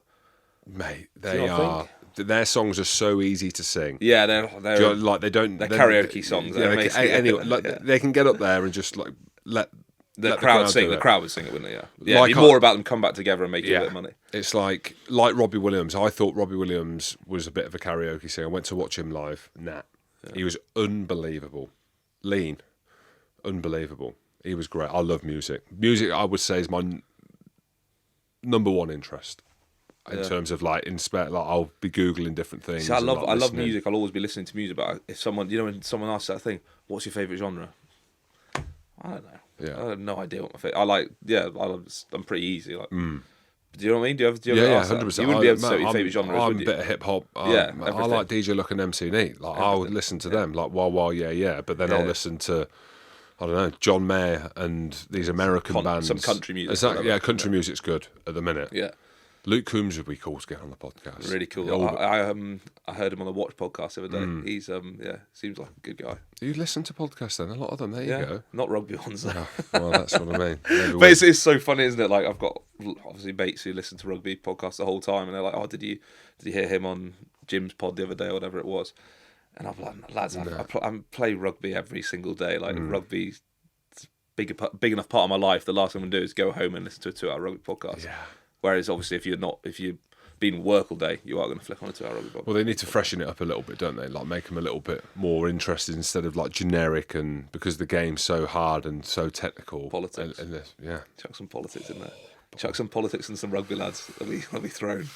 Mate, you they not are. Their songs are so easy to sing. Yeah, Do you know, like they don't. they're karaoke songs. Yeah, They're they, amazing. anyway, like, Yeah. they can get up there and just like let The let crowd sing. do The it. crowd would sing it, wouldn't they? Yeah. Like It'd be more about them come back together and make you a bit of money. It's like Robbie Williams. I thought Robbie Williams was a bit of a karaoke singer. I went to watch him live. Nah, he was unbelievable. Lean, unbelievable. He was great. I love music. Music, I would say, is my number one interest in terms of like I'll be googling different things. See, I and, love like, listening. music. I'll always be listening to music. But if someone, when someone asks that thing, what's your favourite genre? I don't know. Yeah. I have no idea what my favorite. I'm pretty easy. Like Do you know what I mean? Do you Yeah, ever ask that? 100%. You wouldn't be able to say what your favourite genre is, I'm would a you? bit of hip hop. Yeah, I everything. like DJ Look and MC Neat. Like I would listen to them, like Wow, yeah. But then I'll listen to, I don't know, John Mayer and these American bands. Some country music. Exactly. Yeah, country music's good at the minute. Yeah. Luke Coombs would be cool to get on the podcast. Really cool. I heard him on the Watch podcast the other day. He's seems like a good guy. Do you listen to podcasts then? A lot of them. There you go. Not rugby ones though. Well, that's what I mean. Maybe But it's so funny, isn't it? Like I've got obviously mates who listen to rugby podcasts the whole time, and they're like, "Oh, did you hear him on Jim's pod the other day or whatever it was?" And I'm like, "Lads, I play rugby every single day. Like rugby's big enough part of my life. The last thing I'm gonna do is go home and listen to a 2-hour rugby podcast." Yeah. Whereas obviously, if you've been work all day, you are going to flick on a 2-hour rugby podcast. Well, they need to freshen it up a little bit, don't they? Like make them a little bit more interested instead of like generic, and because the game's so hard and so technical. Politics. And this, yeah. Chuck some politics in there. Chuck some politics and some rugby, lads. They'll be thrown.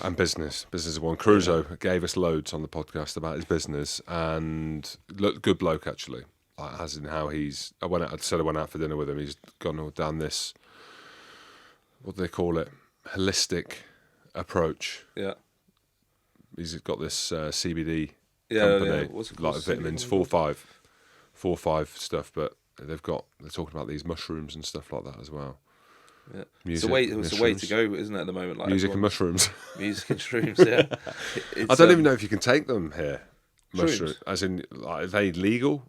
And business is one. Crusoe gave us loads on the podcast about his business, and look, good bloke actually. Like, as in how I went out for dinner with him. He's gone down this, what do they call it? Holistic approach. Yeah. He's got this CBD Yeah, company, yeah. What's it called? like vitamins, 4-5 stuff, but they're talking about these mushrooms and stuff like that as well. Yeah. Music, it's the way to go, isn't it, at the moment? Like music and mushrooms. Music and shrooms, yeah. I don't even know if you can take them here. Mushroom, Shrooms? as in, like, are they legal?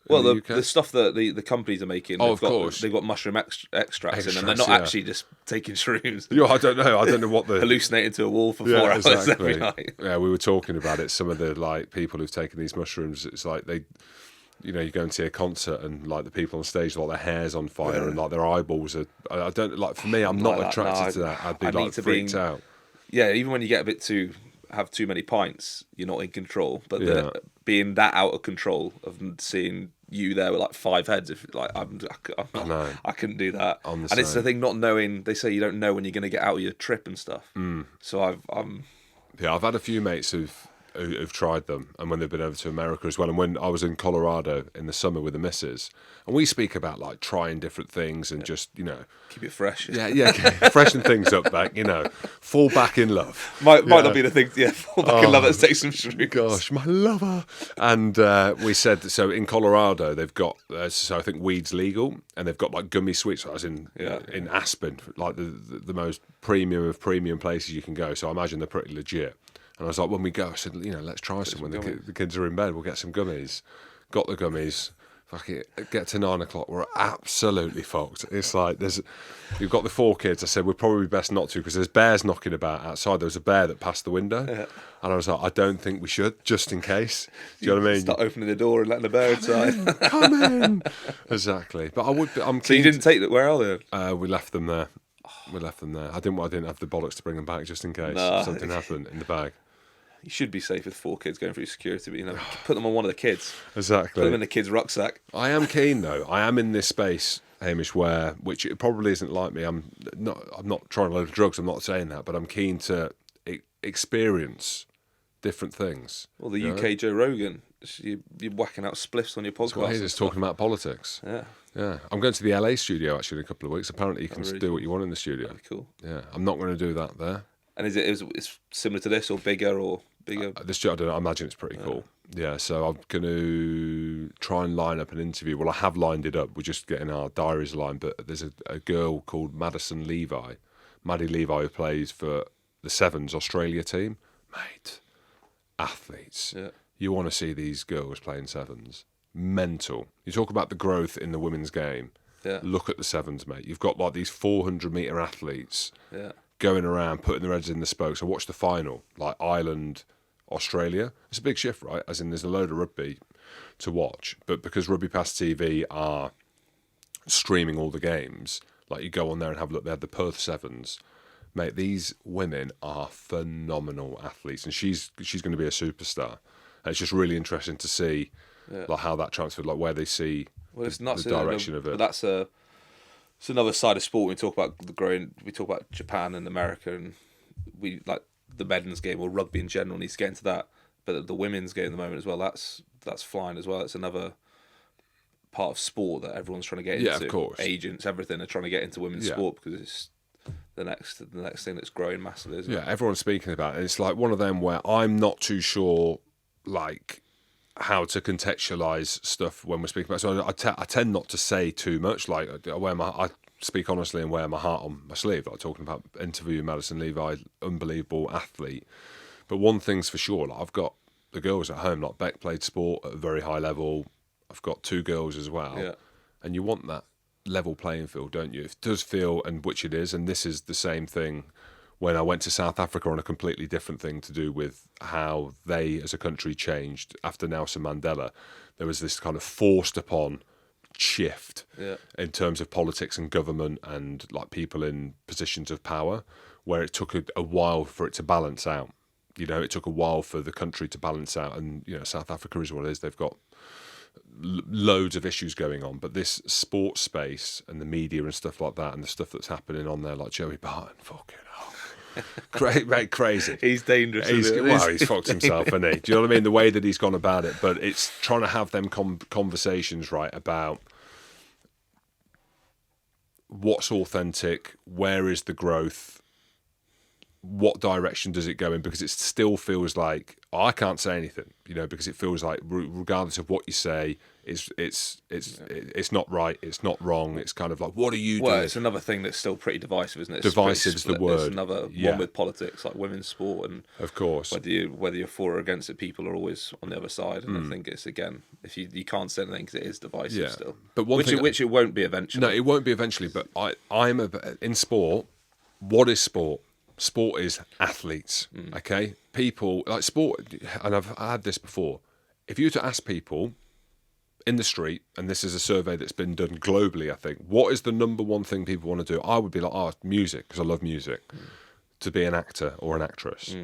Well, in the stuff that the companies are making, of course, they've got mushroom extracts in them. They're Extracts, not yeah. actually just taking shrooms. Yeah, I don't know what the Hallucinating to a wall for 4 hours every night. Yeah, we were talking about it. Some of the like people who've taken these mushrooms, it's like they, you go and see a concert and like the people on stage, like their hair's on fire and like their eyeballs are. I don't like. For me, I'm not attracted to that. I'd be like freaked out. Yeah, even when you get a bit have too many pints, you're not in control. But being that out of control of seeing you there with like 5 heads, if like I couldn't do that. And it's the thing, not knowing. They say you don't know when you're going to get out of your trip and stuff. So I've had a few mates who've tried them, and when they've been over to America as well, and when I was in Colorado in the summer with the missus, and we speak about like trying different things and just keep it fresh. Yeah, freshen things up back, fall back in love. Might not be the thing. Yeah, fall back in love. Let's take some shrooms. Gosh, my lover. And we said, so in Colorado they've got, so I think weed's legal, and they've got like gummy sweets, as in Aspen, like the most premium of premium places you can go. So I imagine they're pretty legit. And I was like, when we go, I said, let's try some. When the kids are in bed, we'll get some gummies. Got the gummies. Fucking get to 9 o'clock, we're absolutely fucked. It's like you've got the 4 kids. I said we're probably best not to because there's bears knocking about outside. There was a bear that passed the window, and I was like, I don't think we should, just in case. Do you know what I mean? Start opening the door and letting the bear inside. Come in. Exactly. But I'm. So you didn't take that? Where are they? We left them there. I didn't have the bollocks to bring them back just in case something happened in the bag. You should be safe with 4 kids going through security, but put them on one of the kids. Exactly. Put them in the kid's rucksack. I am keen though. I am in this space, Hamish, which it probably isn't like me. I'm not trying a load of drugs. I'm not saying that, but I'm keen to experience different things. Well, the UK Joe Rogan, you're whacking out spliffs on your podcast. Well, he's just talking about politics. Yeah. I'm going to the LA studio actually in a couple of weeks. Apparently, you can do what you want in the studio. That'd be cool. Yeah, I'm not going to do that there. And it's similar to this or bigger? This I don't know. I imagine it's pretty cool. Yeah, so I'm going to try and line up an interview. Well, I have lined it up. We're just getting our diaries lined. But there's a girl called Maddie Levi, who plays for the Sevens Australia team. Mate, athletes. Yeah. You want to see these girls playing Sevens. Mental. You talk about the growth in the women's game. Yeah. Look at the Sevens, mate. You've got like these 400-metre athletes. Yeah. Going around, putting their heads in the spokes. I watched the final, like Ireland, Australia. It's a big shift, right? As in, there's a load of rugby to watch, but because Rugby Pass TV are streaming all the games, like you go on there and have a look. They had the Perth Sevens, mate. These women are phenomenal athletes, and she's going to be a superstar. And it's just really interesting to see, like how that transferred, like where they see the direction of it. But it's another side of sport. We talk about we talk about Japan and America, and we like the men's game or rugby in general needs to get into that. But the women's game at the moment as well, that's flying as well. It's another part of sport that everyone's trying to get into. Yeah, of course. Agents, everything are trying to get into women's sport because the next thing that's growing massively, isn't it? Yeah, everyone's speaking about it. It's like one of them where I'm not too sure, like, how to contextualize stuff when we're speaking about it. So I tend not to say too much. Like, I speak honestly and wear my heart on my sleeve. Like, talking about interviewing Madison Levi, unbelievable athlete. But one thing's for sure, like, I've got the girls at home. Like, Beck played sport at a very high level. I've got 2 girls as well. Yeah. And you want that level playing field, don't you? It does feel, and which it is, and this is the same thing when I went to South Africa on a completely different thing to do with how they as a country changed after Nelson Mandela. There was this kind of forced upon shift in terms of politics and government and like people in positions of power, where it took a while for it to balance out. You know, it took a while for the country to balance out, and you know, South Africa is what it is. They've got loads of issues going on, but this sports space and the media and stuff like that, and the stuff that's happening on there, like Joey Barton, fucking hell, great, mate, crazy. He's dangerous. He's fucked himself, isn't he? Do you know what I mean? The way that he's gone about it, but it's trying to have them conversations, right, about what's authentic, where is the growth, what direction does it go in? Because it still feels like I can't say anything, you know, because it feels like regardless of what you say, it's not right, it's not wrong. It's kind of like, what are you doing? Well, it's another thing that's still pretty divisive, isn't it? Divisive is the word. It's another one with politics, like women's sport, and of course, whether you're for or against it, people are always on the other side. And I think it's, again, if you can't say anything because it is divisive still. But which it won't be eventually. No, it won't be eventually. But I'm in sport. What is sport? Sport is athletes, okay? People, like sport, and I've had this before. If you were to ask people in the street, and this is a survey that's been done globally, I think, what is the number one thing people want to do? I would be like, music, because I love music, to be an actor or an actress.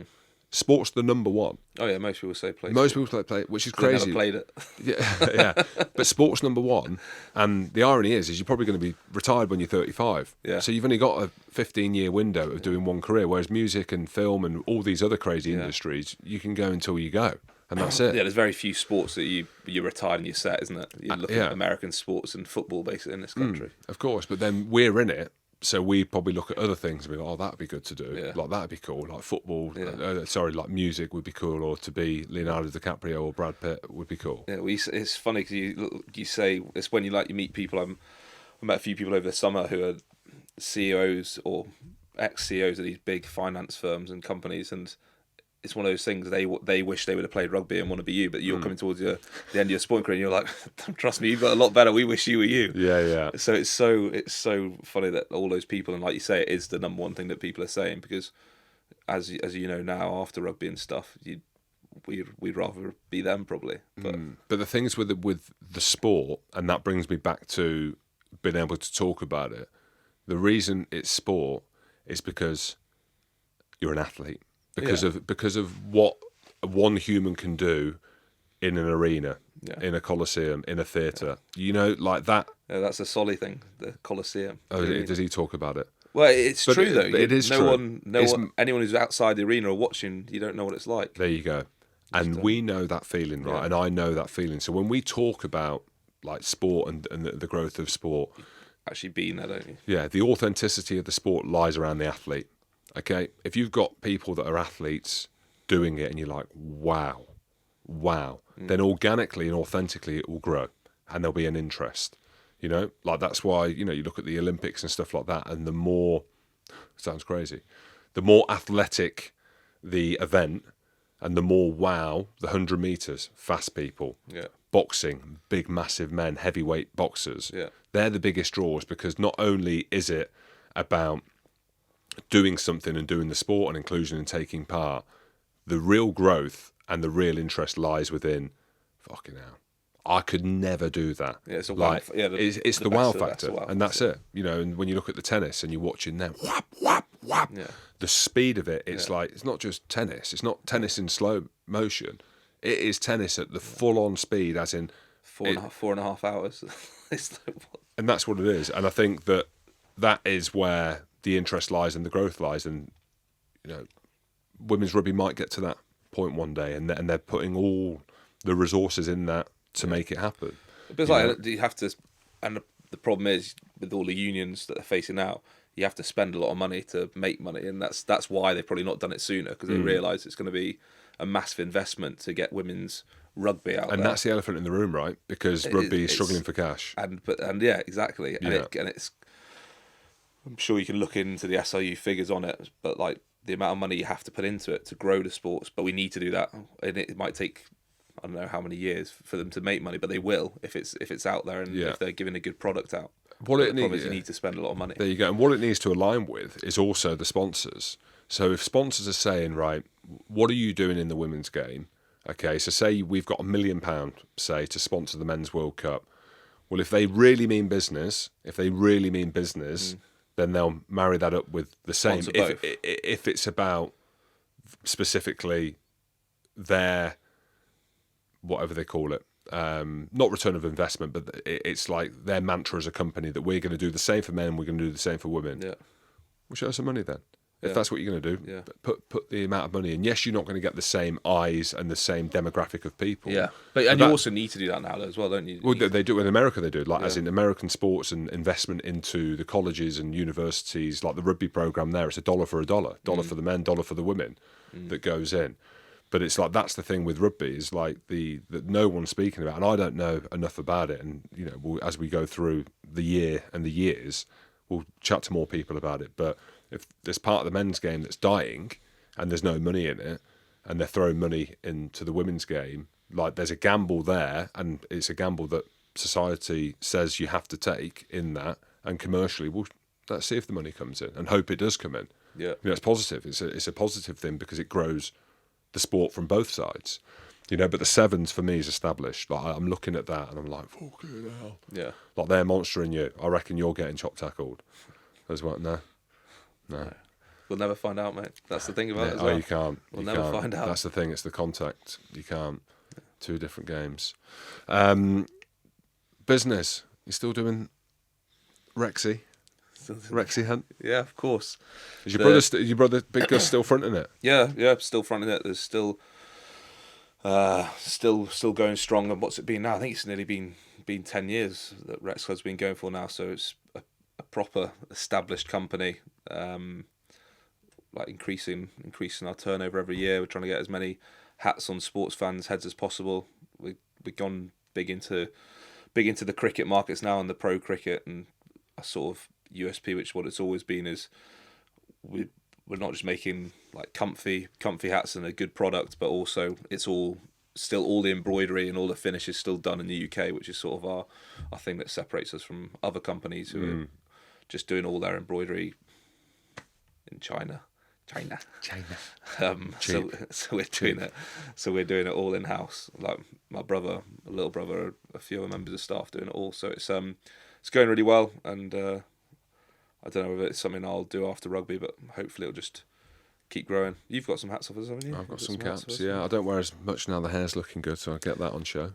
Sport's the number one. Oh yeah, most people say play. Most people play, which is crazy. Never played it. Yeah. But sport's number one, and the irony is you're probably going to be retired when you're 35. Yeah. So you've only got a 15-year window of doing one career, whereas music and film and all these other crazy industries, you can go until you go, and that's it. Yeah, there's very few sports that you're retired and you're set, isn't it? You look at American sports and football, basically, in this country. Of course, but then we're in it. So we probably look at other things and be like, that'd be good to do. Yeah. Like, that'd be cool. Like football, like music would be cool, or to be Leonardo DiCaprio or Brad Pitt would be cool. Yeah, it's funny because you say, it's when you meet people. I met a few people over the summer who are CEOs or ex-CEOs of these big finance firms and companies, and it's one of those things, they wish they would have played rugby and want to be you, but you're coming towards the end of your sporting career and you're like, trust me, you've got a lot better, we wish you were you. Yeah. So it's so funny that all those people, and like you say, it is the number one thing that people are saying, because as you know now, after rugby and stuff, we'd rather be them probably. But the things with the sport, and that brings me back to being able to talk about it, the reason it's sport is because you're an athlete. Because of what one human can do in an arena, in a coliseum, in a theatre, you know, like that. Yeah, that's a Solly thing, the Coliseum. Oh, does he talk about it? Well, it's true though. It is true. Anyone who's outside the arena or watching, you don't know what it's like. There you go. And we know that feeling, right? Yeah. And I know that feeling. So when we talk about like sport and the growth of sport, actually being there, don't you? Yeah, the authenticity of the sport lies around the athlete. Okay, if you've got people that are athletes doing it and you're like, wow, then organically and authentically it will grow and there'll be an interest, you know? Like that's why, you know, you look at the Olympics and stuff like that, and the more, sounds crazy, the more athletic the event and the more the 100 metres, fast people, boxing, big massive men, heavyweight boxers, they're the biggest draws, because not only is it about doing something and doing the sport and inclusion and taking part, the real growth and the real interest lies within, fucking hell, I could never do that. Yeah, it's a wow. It's the wow factor, and that's it. You know, and when you look at the tennis and you're watching them, whap, the speed of it, it's like, it's not just tennis. It's not tennis in slow motion. It is tennis at the full-on speed, as in 4.5 hours. And that's what it is. And I think that is where the interest lies and the growth lies, and you know, women's rugby might get to that point one day, and they're putting all the resources in that to make it happen. But it's like, you have to, and the problem is with all the unions that they're facing now, you have to spend a lot of money to make money, and that's why they've probably not done it sooner, because they realise it's going to be a massive investment to get women's rugby out there. And that's the elephant in the room, right? Because rugby is struggling for cash. And yeah, exactly. And it's, I'm sure you can look into the SRU figures on it, but like the amount of money you have to put into it to grow the sports, but we need to do that, and it might take, I don't know how many years for them to make money, but they will if it's out there, and if they're giving a good product out. What it needs, you need to spend a lot of money. There you go. And what it needs to align with is also the sponsors. So if sponsors are saying, right, what are you doing in the women's game? Okay, so say we've got £1 million, say, to sponsor the Men's World Cup. Well, if they really mean business, then they'll marry that up with the same. If it's about specifically their, whatever they call it, not return of investment, but it's like their mantra as a company that we're going to do the same for men, we're going to do the same for women. Yeah. Well, show us some money then. If that's what you're going to do, put the amount of money in. Yes, you're not going to get the same eyes and the same demographic of people. Yeah, but you also need to do that now as well, don't you? Well, they do in America. They do, as in American sports and investment into the colleges and universities, like the rugby program. There, it's $1 for $1, dollar for the men, $1 for the women, that goes in. But it's like that's the thing with rugby is like that no one's speaking about, and I don't know enough about it. And as we go through the year and the years, we'll chat to more people about it. But if there's part of the men's game that's dying and there's no money in it, and they're throwing money into the women's game, like there's a gamble there, and it's a gamble that society says you have to take in that, and commercially, well, let's see if the money comes in and hope it does come in. Yeah, it's positive. It's a positive thing because it grows the sport from both sides. But the sevens for me is established. Like I'm looking at that and I'm like, fucking hell. Yeah. Like they're monstering you. I reckon you're getting chop tackled as well. No. We'll never find out, mate. That's the thing about it as well. well. You can't. We'll never find out. That's the thing. It's the contact. You can't. Two different games. Business. You still doing Rexy? Rexy Hunt? Yeah, of course. Is your brother Big Gus still fronting it? Yeah, still fronting it. There's still going strong. And what's it been now? I think it's nearly been 10 years that Rex Club's been going for now. So it's a proper established company. Like increasing our turnover every year. We're trying to get as many hats on sports fans' heads as possible. We've gone big into the cricket markets now and the pro cricket, and a sort of USP, which what it's always been, is we're not just making like comfy hats and a good product, but also it's all the embroidery and all the finish is still done in the UK, which is sort of our thing that separates us from other companies who are just doing all their embroidery in China. So we're doing it. So we're doing it all in house. Like my brother, a little brother, a few other members of staff doing it all. So it's going really well, and I don't know if it's something I'll do after rugby, but hopefully it'll just keep growing. You've got some hats off us, haven't you? I've got some caps. Yeah, I don't wear as much now. The hair's looking good, so I'll get that on show.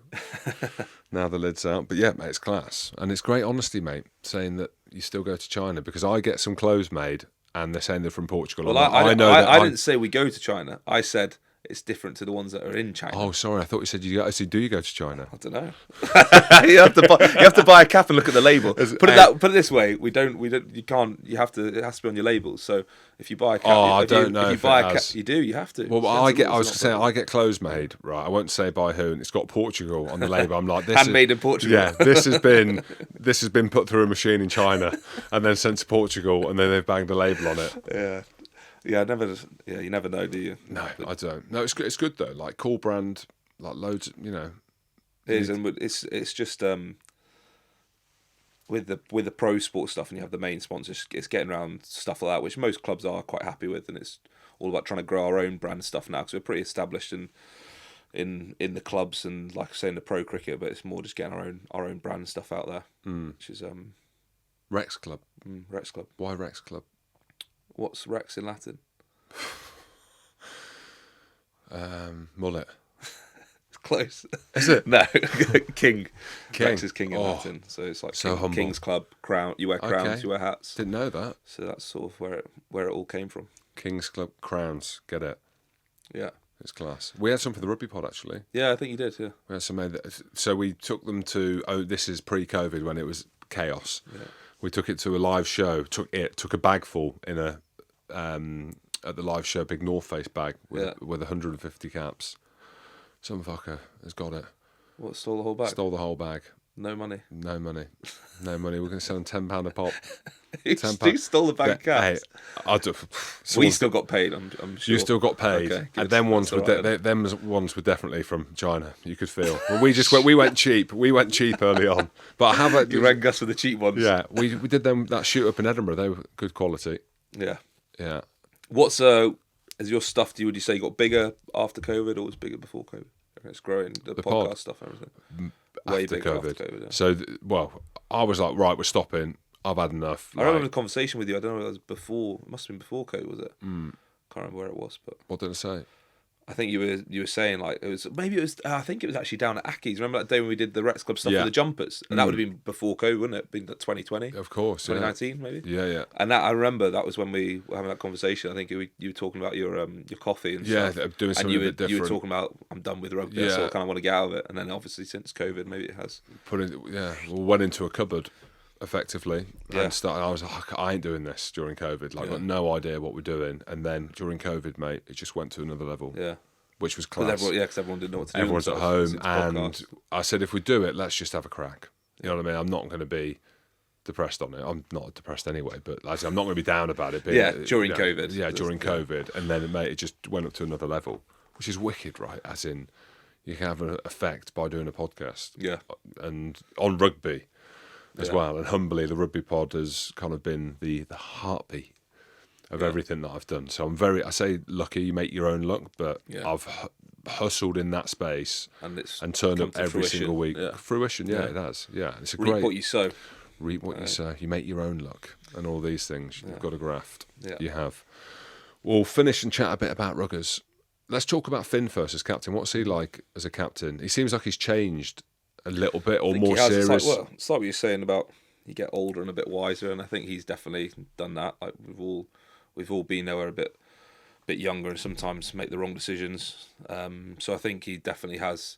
Now the lid's out, but yeah, mate, it's class, and it's great honesty, mate, saying that you still go to China, because I get some clothes made. And they're saying they're from Portugal. Well, I didn't say we go to China. I said it's different to the ones that are in China. Oh, sorry. I thought you said you go. Do you go to China? I don't know. you have to buy a cap and look at the label. Put it this way. We don't. You can't. You have to. It has to be on your labels. So if you buy a cap, I don't know. If you buy a cap, you do. You have to. Well, I was saying I get clothes made. Right. I won't say by who. And it's got Portugal on the label. I'm like, this handmade in Portugal. Yeah. This has been put through a machine in China and then sent to Portugal, and then they've banged a label on it. Yeah. Yeah, you never know, do you? No, I don't. No, it's good though. Like cool brand, like loads. It is, and it's just with the pro sport stuff, and you have the main sponsors. It's getting around stuff like that, which most clubs are quite happy with, and it's all about trying to grow our own brand stuff now because we're pretty established in the clubs and like I say in the pro cricket, but it's more just getting our own brand stuff out there, which is Rex Club. Rex Club. Why Rex Club? What's Rex in Latin? Mullet. It's close. Is it? No, king. Rex is king in Latin, so it's like King's Club. Crown. You wear crowns. Okay. You wear hats. Didn't know that. So that's sort of where it all came from. King's Club crowns. Get it? Yeah. It's class. We had some for the rugby pod actually. Yeah, I think you did. Yeah. We had some made. So we took them to. Oh, this is pre-COVID when it was chaos. Yeah. We took it to a live show. Took a bag full in a at the live show, big North Face bag with 150 caps. Some fucker has got it. What, stole the whole bag? Stole the whole bag. No money. No money. No money. We're going to sell them £10 a pop. Who stole the bag of caps? Hey, we still got paid, I'm sure. You still got paid. Okay, and them ones were them ones were definitely from China. You could feel. Well, we went cheap. We went cheap early on. But how about you rang us for the cheap ones? Yeah, we did them that shoot up in Edinburgh. They were good quality. Yeah. Yeah. What's has your stuff? Would you say got bigger after COVID, or was bigger before COVID? It's growing. The podcast stuff, and everything. Way bigger after COVID. Yeah. So, I was like, right, we're stopping. I've had enough. I remember a conversation with you. I don't know if it was before. It must have been before COVID, was it? Can't remember where it was, but what did I say? I think you were saying like I think it was actually down at Aki's. Remember that day when we did the Rex Club stuff with the jumpers, and that would have been before COVID, wouldn't it? Been 2020, of course, 2019 maybe. Yeah. And that I remember that was when we were having that conversation. I think you were talking about your coffee and stuff. Doing something a bit different. You were talking about I'm done with rugby, so I kind of want to get out of it. And then obviously since COVID, maybe it has went into a cupboard. Effectively, and started. I was like, I ain't doing this during COVID. Like, got no idea what we're doing. And then during COVID, mate, it just went to another level. Yeah, which was class. Because everyone didn't know what to do. Everyone's at home, and I said, if we do it, let's just have a crack. You know what I mean? I'm not going to be depressed on it. I'm not depressed anyway, but I'm not going to be down about it. During COVID. Yeah, during COVID, and then mate, it just went up to another level, which is wicked, right? As in, you can have an effect by doing a podcast. Yeah, and on rugby. As well, and humbly, the Rugby Pod has kind of been the heartbeat of everything that I've done. So I say lucky, you make your own luck, but I've hustled in that space and turned up every single week. Fruition, it has. Yeah, it's a great. Reap what you sow. Reap what you sow. You make your own luck, and all these things you've got to graft. Yeah. You have. We'll finish and chat a bit about Ruggers. Let's talk about Finn first as captain. What's he like as a captain? He seems like he's changed a little bit, or more serious. It's like what you're saying about you get older and a bit wiser, and I think he's definitely done that. Like we've all been there a bit younger and sometimes make the wrong decisions. So I think he definitely has.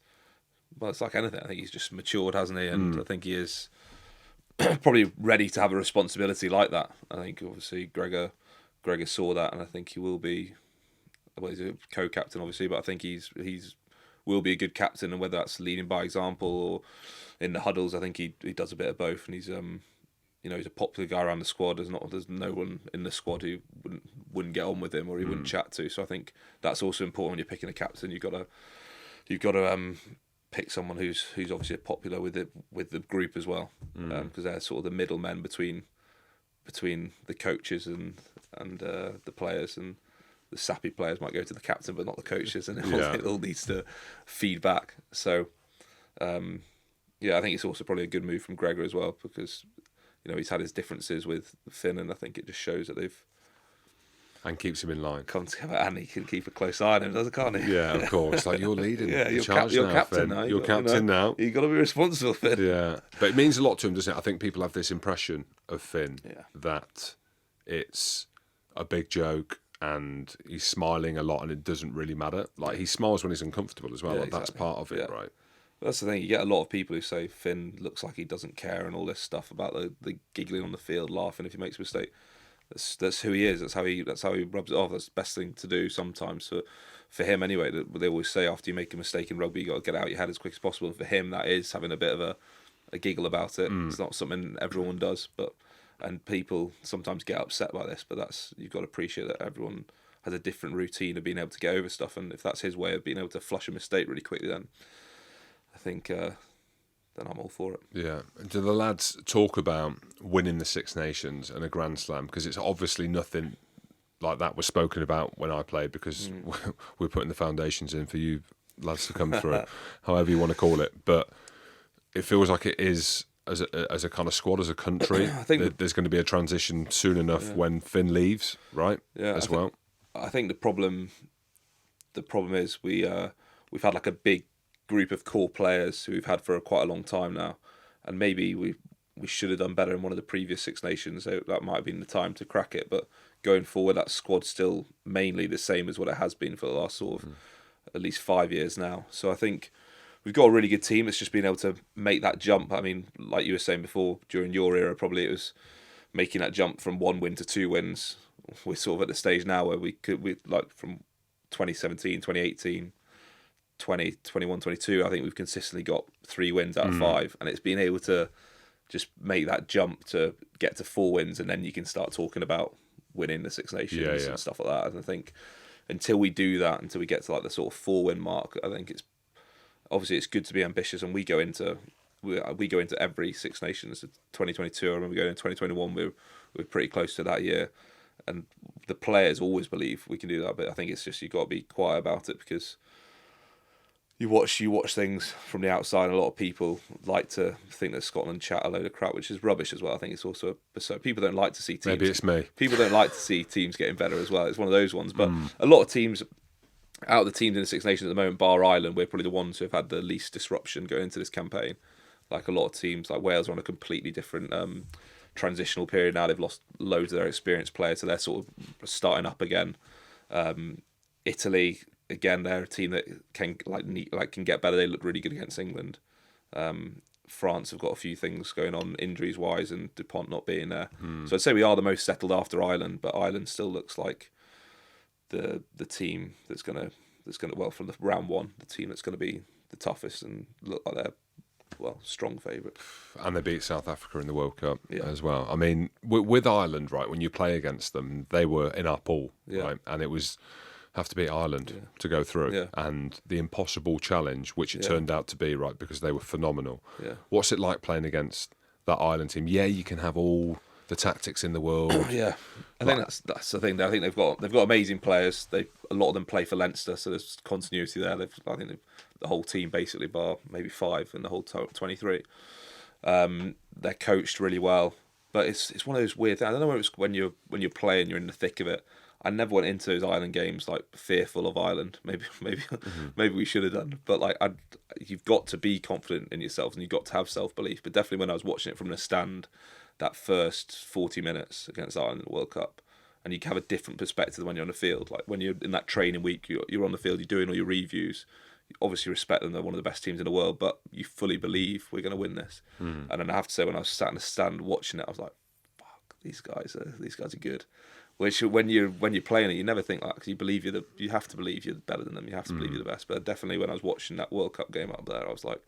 Well, it's like anything. I think he's just matured, hasn't he? And I think he is probably ready to have a responsibility like that. I think obviously Gregor saw that, and I think he will be. Well, he's a co-captain, obviously, but I think he's will be a good captain, and whether that's leading by example or in the huddles, I think he does a bit of both, and he's he's a popular guy around the squad. There's no one in the squad who wouldn't get on with him or he wouldn't chat to. So I think that's also important when you're picking a captain. You've got to pick someone who's obviously popular with the group as well, because they're sort of the middlemen between the coaches and the players, and the sappy players might go to the captain, but not the coaches, and it all needs to feed back. So, I think it's also probably a good move from Gregor as well, because he's had his differences with Finn, and I think it just shows that they've and keeps him in line. Come together, and he can keep a close eye on him, can't he? Yeah, of course. Like, you're leading. You're captain now. You're captain now. You've got to be responsible, Finn. Yeah, but it means a lot to him, doesn't it? I think people have this impression of Finn that it's a big joke. And he's smiling a lot, and it doesn't really matter. Like, he smiles when he's uncomfortable as well. Like, that's part of it, right? That's the thing. You get a lot of people who say Finn looks like he doesn't care, and all this stuff about the giggling on the field, laughing if he makes a mistake. That's who he is. That's how he rubs it off. That's the best thing to do sometimes for him anyway. They always say after you make a mistake in rugby, you got to get out your head as quick as possible. And for him, that is having a bit of a giggle about it. It's not something everyone does, and people sometimes get upset by this, but you've got to appreciate that everyone has a different routine of being able to get over stuff, and if that's his way of being able to flush a mistake really quickly, then I think then I'm all for it. Yeah. Do the lads talk about winning the Six Nations and a Grand Slam? Because it's obviously nothing like that was spoken about when I played, because we're putting the foundations in for you lads to come through, however you want to call it. But it feels like it is... As a kind of squad, as a country, I think there's going to be a transition soon enough when Finn leaves, right? Yeah, I think the problem is we've had like a big group of core players who we've had for quite a long time now, and maybe we should have done better in one of the previous Six Nations. So that might have been the time to crack it. But going forward, that squad's still mainly the same as what it has been for the last sort of at least 5 years now. So I think we've got a really good team. It's just being able to make that jump. I mean, like you were saying before, during your era, probably it was making that jump from 1 win to 2 wins. We're sort of at the stage now where we like from 2017, 2018, 20, 21, 22, I think we've consistently got 3 wins out of 5, and it's being able to just make that jump to get to 4 wins, and then you can start talking about winning the Six Nations and stuff like that. And I think until we do that, until we get to like the sort of 4-win mark, I think it's good to be ambitious, and we go into every Six Nations. 2022, I remember going in 2021, we were pretty close to that year, and the players always believe we can do that. But I think it's just you've got to be quiet about it, because you watch things from the outside, and a lot of people like to think that Scotland chat a load of crap, which is rubbish as well. I think it's also so people don't like to see teams. Maybe it's me. People don't like to see teams getting better as well. It's one of those ones. But a lot of teams, out of the teams in the Six Nations at the moment, bar Ireland, we're probably the ones who have had the least disruption going into this campaign. Like a lot of teams, like Wales, are on a completely different transitional period now. They've lost loads of their experienced players, so they're sort of starting up again. Italy, again, they're a team that can can get better. They look really good against England. France have got a few things going on injuries wise, and Dupont not being there. So I'd say we are the most settled after Ireland, but Ireland still looks like the team that's gonna from the round 1, the team that's gonna be the toughest and look like they're strong favourite. And they beat South Africa in the World Cup as well. I mean, with Ireland, right, when you play against them, they were in our pool, right? And it was have to beat Ireland to go through. Yeah. And the impossible challenge, which it turned out to be, right, because they were phenomenal. Yeah. What's it like playing against that Ireland team? Yeah, you can have all the tactics in the world. I think that's the thing. I think they've got amazing players. A lot of them play for Leinster, so there's continuity there. I think the whole team basically, bar maybe 5 in the whole 23. They're coached really well, but it's one of those weird things. I don't know whether it's when you're playing, you're in the thick of it. I never went into those Ireland games like fearful of Ireland. Maybe we should have done. But like, you've got to be confident in yourself, and you've got to have self-belief. But definitely when I was watching it from the stand, that first 40 minutes against Ireland in the World Cup, and you have a different perspective than when you're on the field. Like when you're in that training week, you're on the field, you're doing all your reviews. You obviously respect them; they're one of the best teams in the world. But you fully believe we're going to win this. And then I have to say, when I was sat in the stand watching it, I was like, "Fuck, these guys are good." Which when you're playing it, you never think that, because you have to believe you're better than them. You have to believe you're the best. But definitely when I was watching that World Cup game up there, I was like,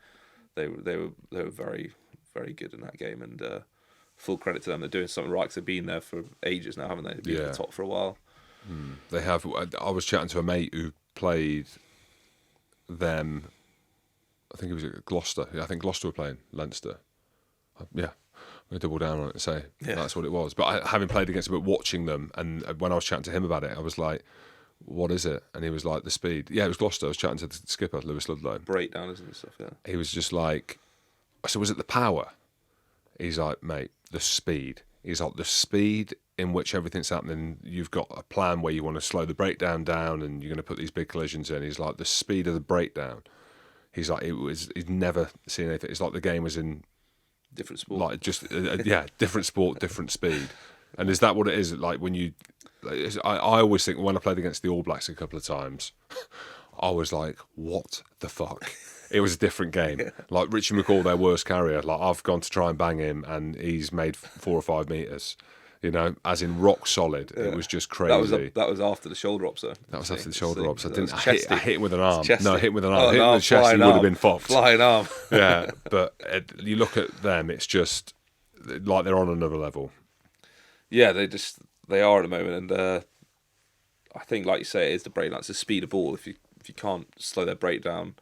they were very, very good in that game, and full credit to them. They're doing something right, because they've been there for ages now, haven't they? They've been at the top for a while. They have. I was chatting to a mate who played them. I think it was at Gloucester. I think Gloucester were playing Leinster. Yeah. I'm going to double down on it and say that's what it was. But having played against them, but watching them, and when I was chatting to him about it, I was like, what is it? And he was like, the speed. Yeah, it was Gloucester. I was chatting to the skipper, Lewis Ludlow. Breakdown, isn't it, stuff, yeah. He was just like, so was it the power? He's like, mate, the speed. He's like, the speed in which everything's happening, you've got a plan where you want to slow the breakdown down and you're going to put these big collisions in. He's like, the speed of the breakdown. He's like, he'd never seen anything. It's like the game was in different sport. Like just different sport, different speed. And is that what it is? Like when you, I always think when I played against the All Blacks a couple of times, I was like, what the fuck? It was a different game. Like Richie McCall, their worst carrier. Like I've gone to try and bang him, and he's made 4 or 5 meters. You know, as in rock solid. It was just crazy. That was after the shoulder drops, though. That was after the shoulder drops. I hit him with an arm. No, I hit him with an arm. Oh, hit him with the chest, he would have been fucked. Flying arm. Yeah, but you look at them, it's just like they're on another level. Yeah, they are at the moment, and I think, like you say, it is the breakdown. It's the speed of ball. If you can't slow their breakdown,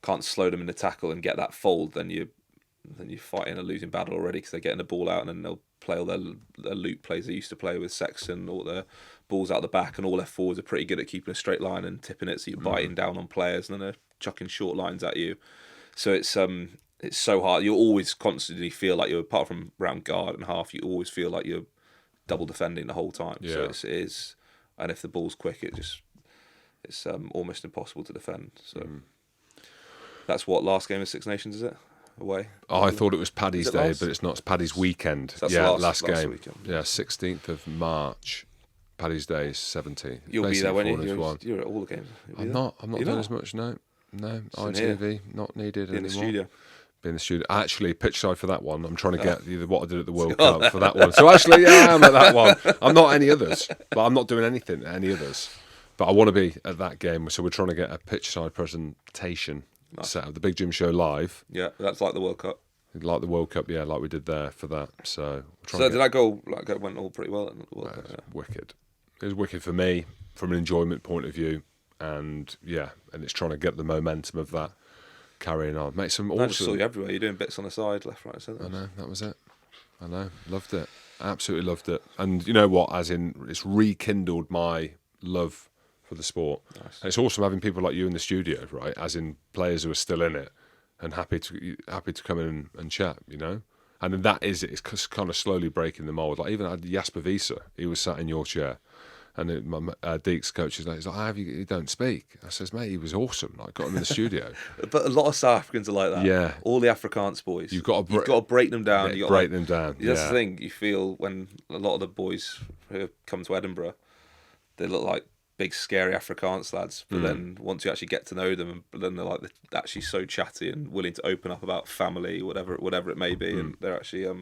can't slow them in the tackle and get that fold, then you're fighting a losing battle already, because they're getting the ball out, and then they'll play all their loop plays they used to play with Sexton, all their balls out the back, and all their forwards are pretty good at keeping a straight line and tipping it, so you're biting down on players, and then they're chucking short lines at you. So it's so hard. You always constantly feel like you're, apart from round guard and half, you always feel like you're double defending the whole time. Yeah. So it is, and if the ball's quick, it's almost impossible to defend. So that's what last game of Six Nations, is it? Away. Oh, I thought it was Paddy's Day, but it's not. It's Paddy's weekend. So last game. Weekend. Yeah, 16th of March. Paddy's Day is 17th. You'll be there, won't you? You're at all the games. I'm not doing as much, no. No, in here. ITV not needed In anymore. the studio. Be in the studio. Actually, pitch side for that one. I'm trying to get either what I did at the World Cup for that one. So actually, yeah, I'm at that one. I'm not any others, but I'm not doing anything at any others. But I want to be at that game, so we're trying to get a pitch side presentation set up. The Big Jim Show live, Yeah, that's like the World Cup. like the World Cup, yeah, like we did there for that. So, So did that go? Like, it went all pretty well in the World Cup. Yeah. Wicked. It was wicked for me from an enjoyment point of view, and it's trying to get the momentum of that carrying on. Make some I just saw awesome. you everywhere. You're doing bits on the side, left, right, centre. I know, that was it. I know, loved it. Absolutely loved it. And you know what? As in, it's rekindled my love for the sport. Nice. And it's awesome having people like you in the studio, right? As in players who are still in it and happy to come in and chat, you know. And then that is it. It's kind of slowly breaking the mold. Like even I had Jasper Wiese, he was sat in your chair. And my Deeks coach is like, you don't speak. I says, mate, he was awesome. Like, got him in the studio. But a lot of South Africans are like that. Yeah. All the Afrikaans boys. You've got to break them down. Yeah, You've got break them down. That's yeah. the thing. You feel when a lot of the boys who come to Edinburgh, they look like big, scary Afrikaans lads. But then once you actually get to know them, then they're like they're actually so chatty and willing to open up about family, whatever it may be. And they're actually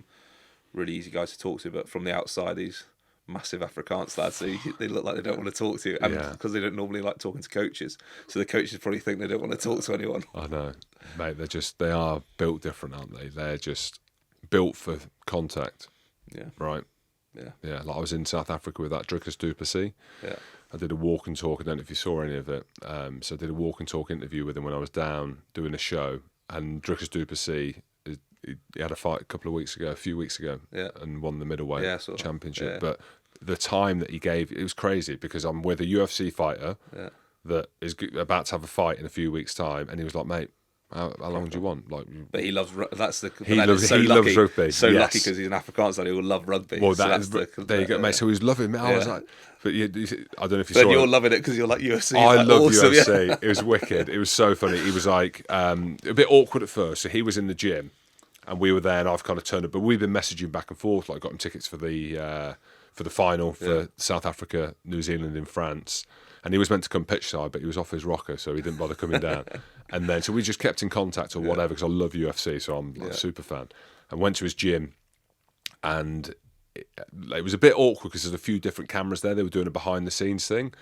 really easy guys to talk to. But from the outside, these massive Afrikaans lads, so they look like they don't want to talk to you, and because they don't normally like talking to coaches, so the coaches probably think they don't want to talk to anyone. I know, mate. They are built different, aren't they? They're just built for contact. Yeah. Right. Yeah. Like I was in South Africa with that Drickus du Plessis. Yeah. I did a walk and talk. I don't know if you saw any of it. So I did a walk and talk interview with him when I was down doing a show, and Drickus du Plessis. He had a fight a few weeks ago, and won the middleweight championship. Yeah. But the time that he gave, it was crazy because I'm with a UFC fighter that is about to have a fight in a few weeks' time, and he was like, "Mate, how long do you want?" Like, but he loves. That's the. He loves rugby. So lucky because he's an Afrikaans lad. He will love rugby. Well, so there you go, mate. So he was loving it. I was like, but I don't know if you then saw you're it. loving it because you're like UFC. I love awesome, UFC. Yeah. It was wicked. It was so funny. He was like a bit awkward at first. So he was in the gym, and we were there, and I've kind of turned up. But we've been messaging back and forth. Like, got him tickets for the final for South Africa, New Zealand, in France. And he was meant to come pitch side, but he was off his rocker, so he didn't bother coming down. And then, so we just kept in contact or whatever, because I love UFC, so I'm like a super fan. And went to his gym, and it was a bit awkward because there's a few different cameras there. They were doing a behind the scenes thing.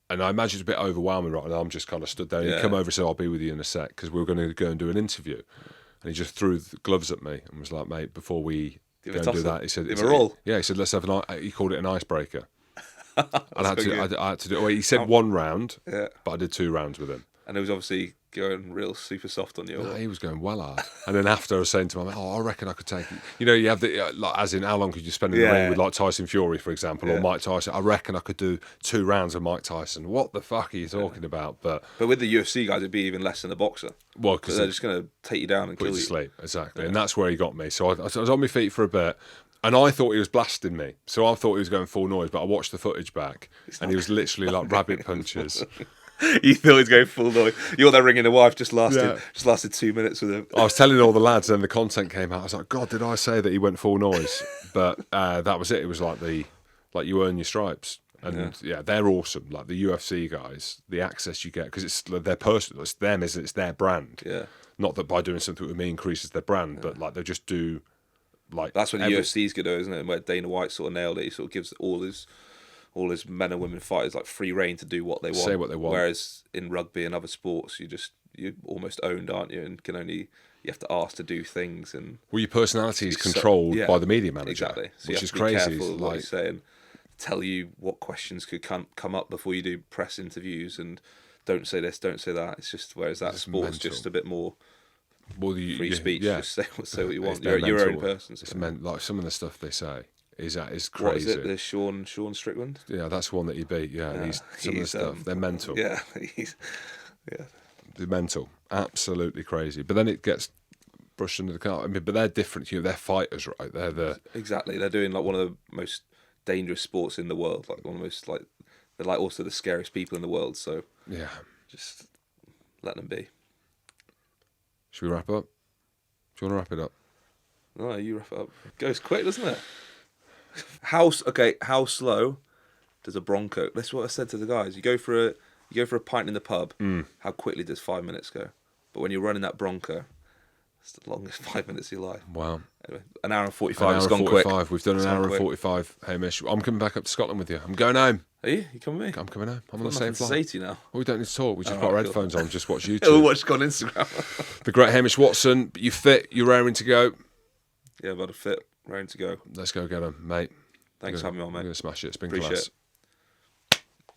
And I imagine it's a bit overwhelming, right? And I'm just kind of stood there. And he'd come over and said, I'll be with you in a sec, because we were going to go and do an interview. And he just threw the gloves at me and was like, mate, before we go and do that, he said, give a roll. Yeah, he said, let's have he called it an icebreaker. And I had to do. Well, he said 1 round, but I did 2 rounds with him. And it was obviously going real super soft on you. No, he was going well hard. And then after, I was saying to him, I reckon I could take it. You know, you have the like, as in how long could you spend in the ring with like Tyson Fury, for example, or Mike Tyson? I reckon I could do 2 rounds with Mike Tyson. What the fuck are you talking about? But with the UFC guys, it'd be even less than the boxer. Well, because they're just going to take you down and kill you. Put you to sleep, exactly. And that's where he got me. So I was on my feet for a bit. And I thought he was blasting me. So I thought he was going full noise, but I watched the footage back and he was literally like rabbit punches. You thought he was going full noise. You're there ringing the wife, just lasted 2 minutes with him. I was telling all the lads, and the content came out. I was like, God, did I say that he went full noise? But that was it. It was like you earn your stripes. And they're awesome. Like the UFC guys, the access you get, because it's their personal, it's them, isn't it? It's their brand. Yeah. Not that by doing something with me increases their brand, but like they just do. Like that's when the UFC's good, though, isn't it? Where Dana White sort of nailed it. He sort of gives all his men and women fighters like free reign to do what they want. Say what they want. Whereas in rugby and other sports, you're almost owned, aren't you? And you have to ask to do things. And well, your personality is controlled by the media manager, exactly. So which you have is to be crazy. Careful what you're saying. Tell you what questions could come up before you do press interviews, and don't say this, don't say that. It's just whereas that sport's just a bit more. Well, free speech. Yeah. Just say what you want. You're your own person. It's meant like some of the stuff they say is crazy. What is it? The Sean Strickland? Yeah, that's one that he beat. Yeah, some of the stuff they're mental. Yeah, they're mental. Absolutely crazy. But then it gets brushed under the carpet. I mean, but they're different. They're fighters, right? Exactly. They're doing like one of the most dangerous sports in the world. Like one of the most they're like also the scariest people in the world. So yeah, just let them be. Should we wrap up? Do you want to wrap it up? No, you wrap it up. It goes quick, doesn't it? How slow does a Bronco? That's what I said to the guys. You go for You go for a pint in the pub, how quickly does 5 minutes go? But when you're running that Bronco, it's the longest 5 minutes of your life. Wow. Anyway, an hour and 45. An hour It's and gone 45. quick. We've done an It's hour gone and quick. 45, Hamish. I'm coming back up to Scotland with you. I'm going home. Are you? You coming with me? I'm coming home. I'm on I've the got same nothing to flight. say to you now. Well, we don't need to talk. We just Oh, got our cool. headphones on, just watch Oh, YouTube. watch on Instagram. The great Hamish Watson. You fit. You're raring to go. Yeah, about a fit. Ready to go. Let's go get him, mate. Thanks for having me on, We're mate. going to smash it. It's been Appreciate class. it.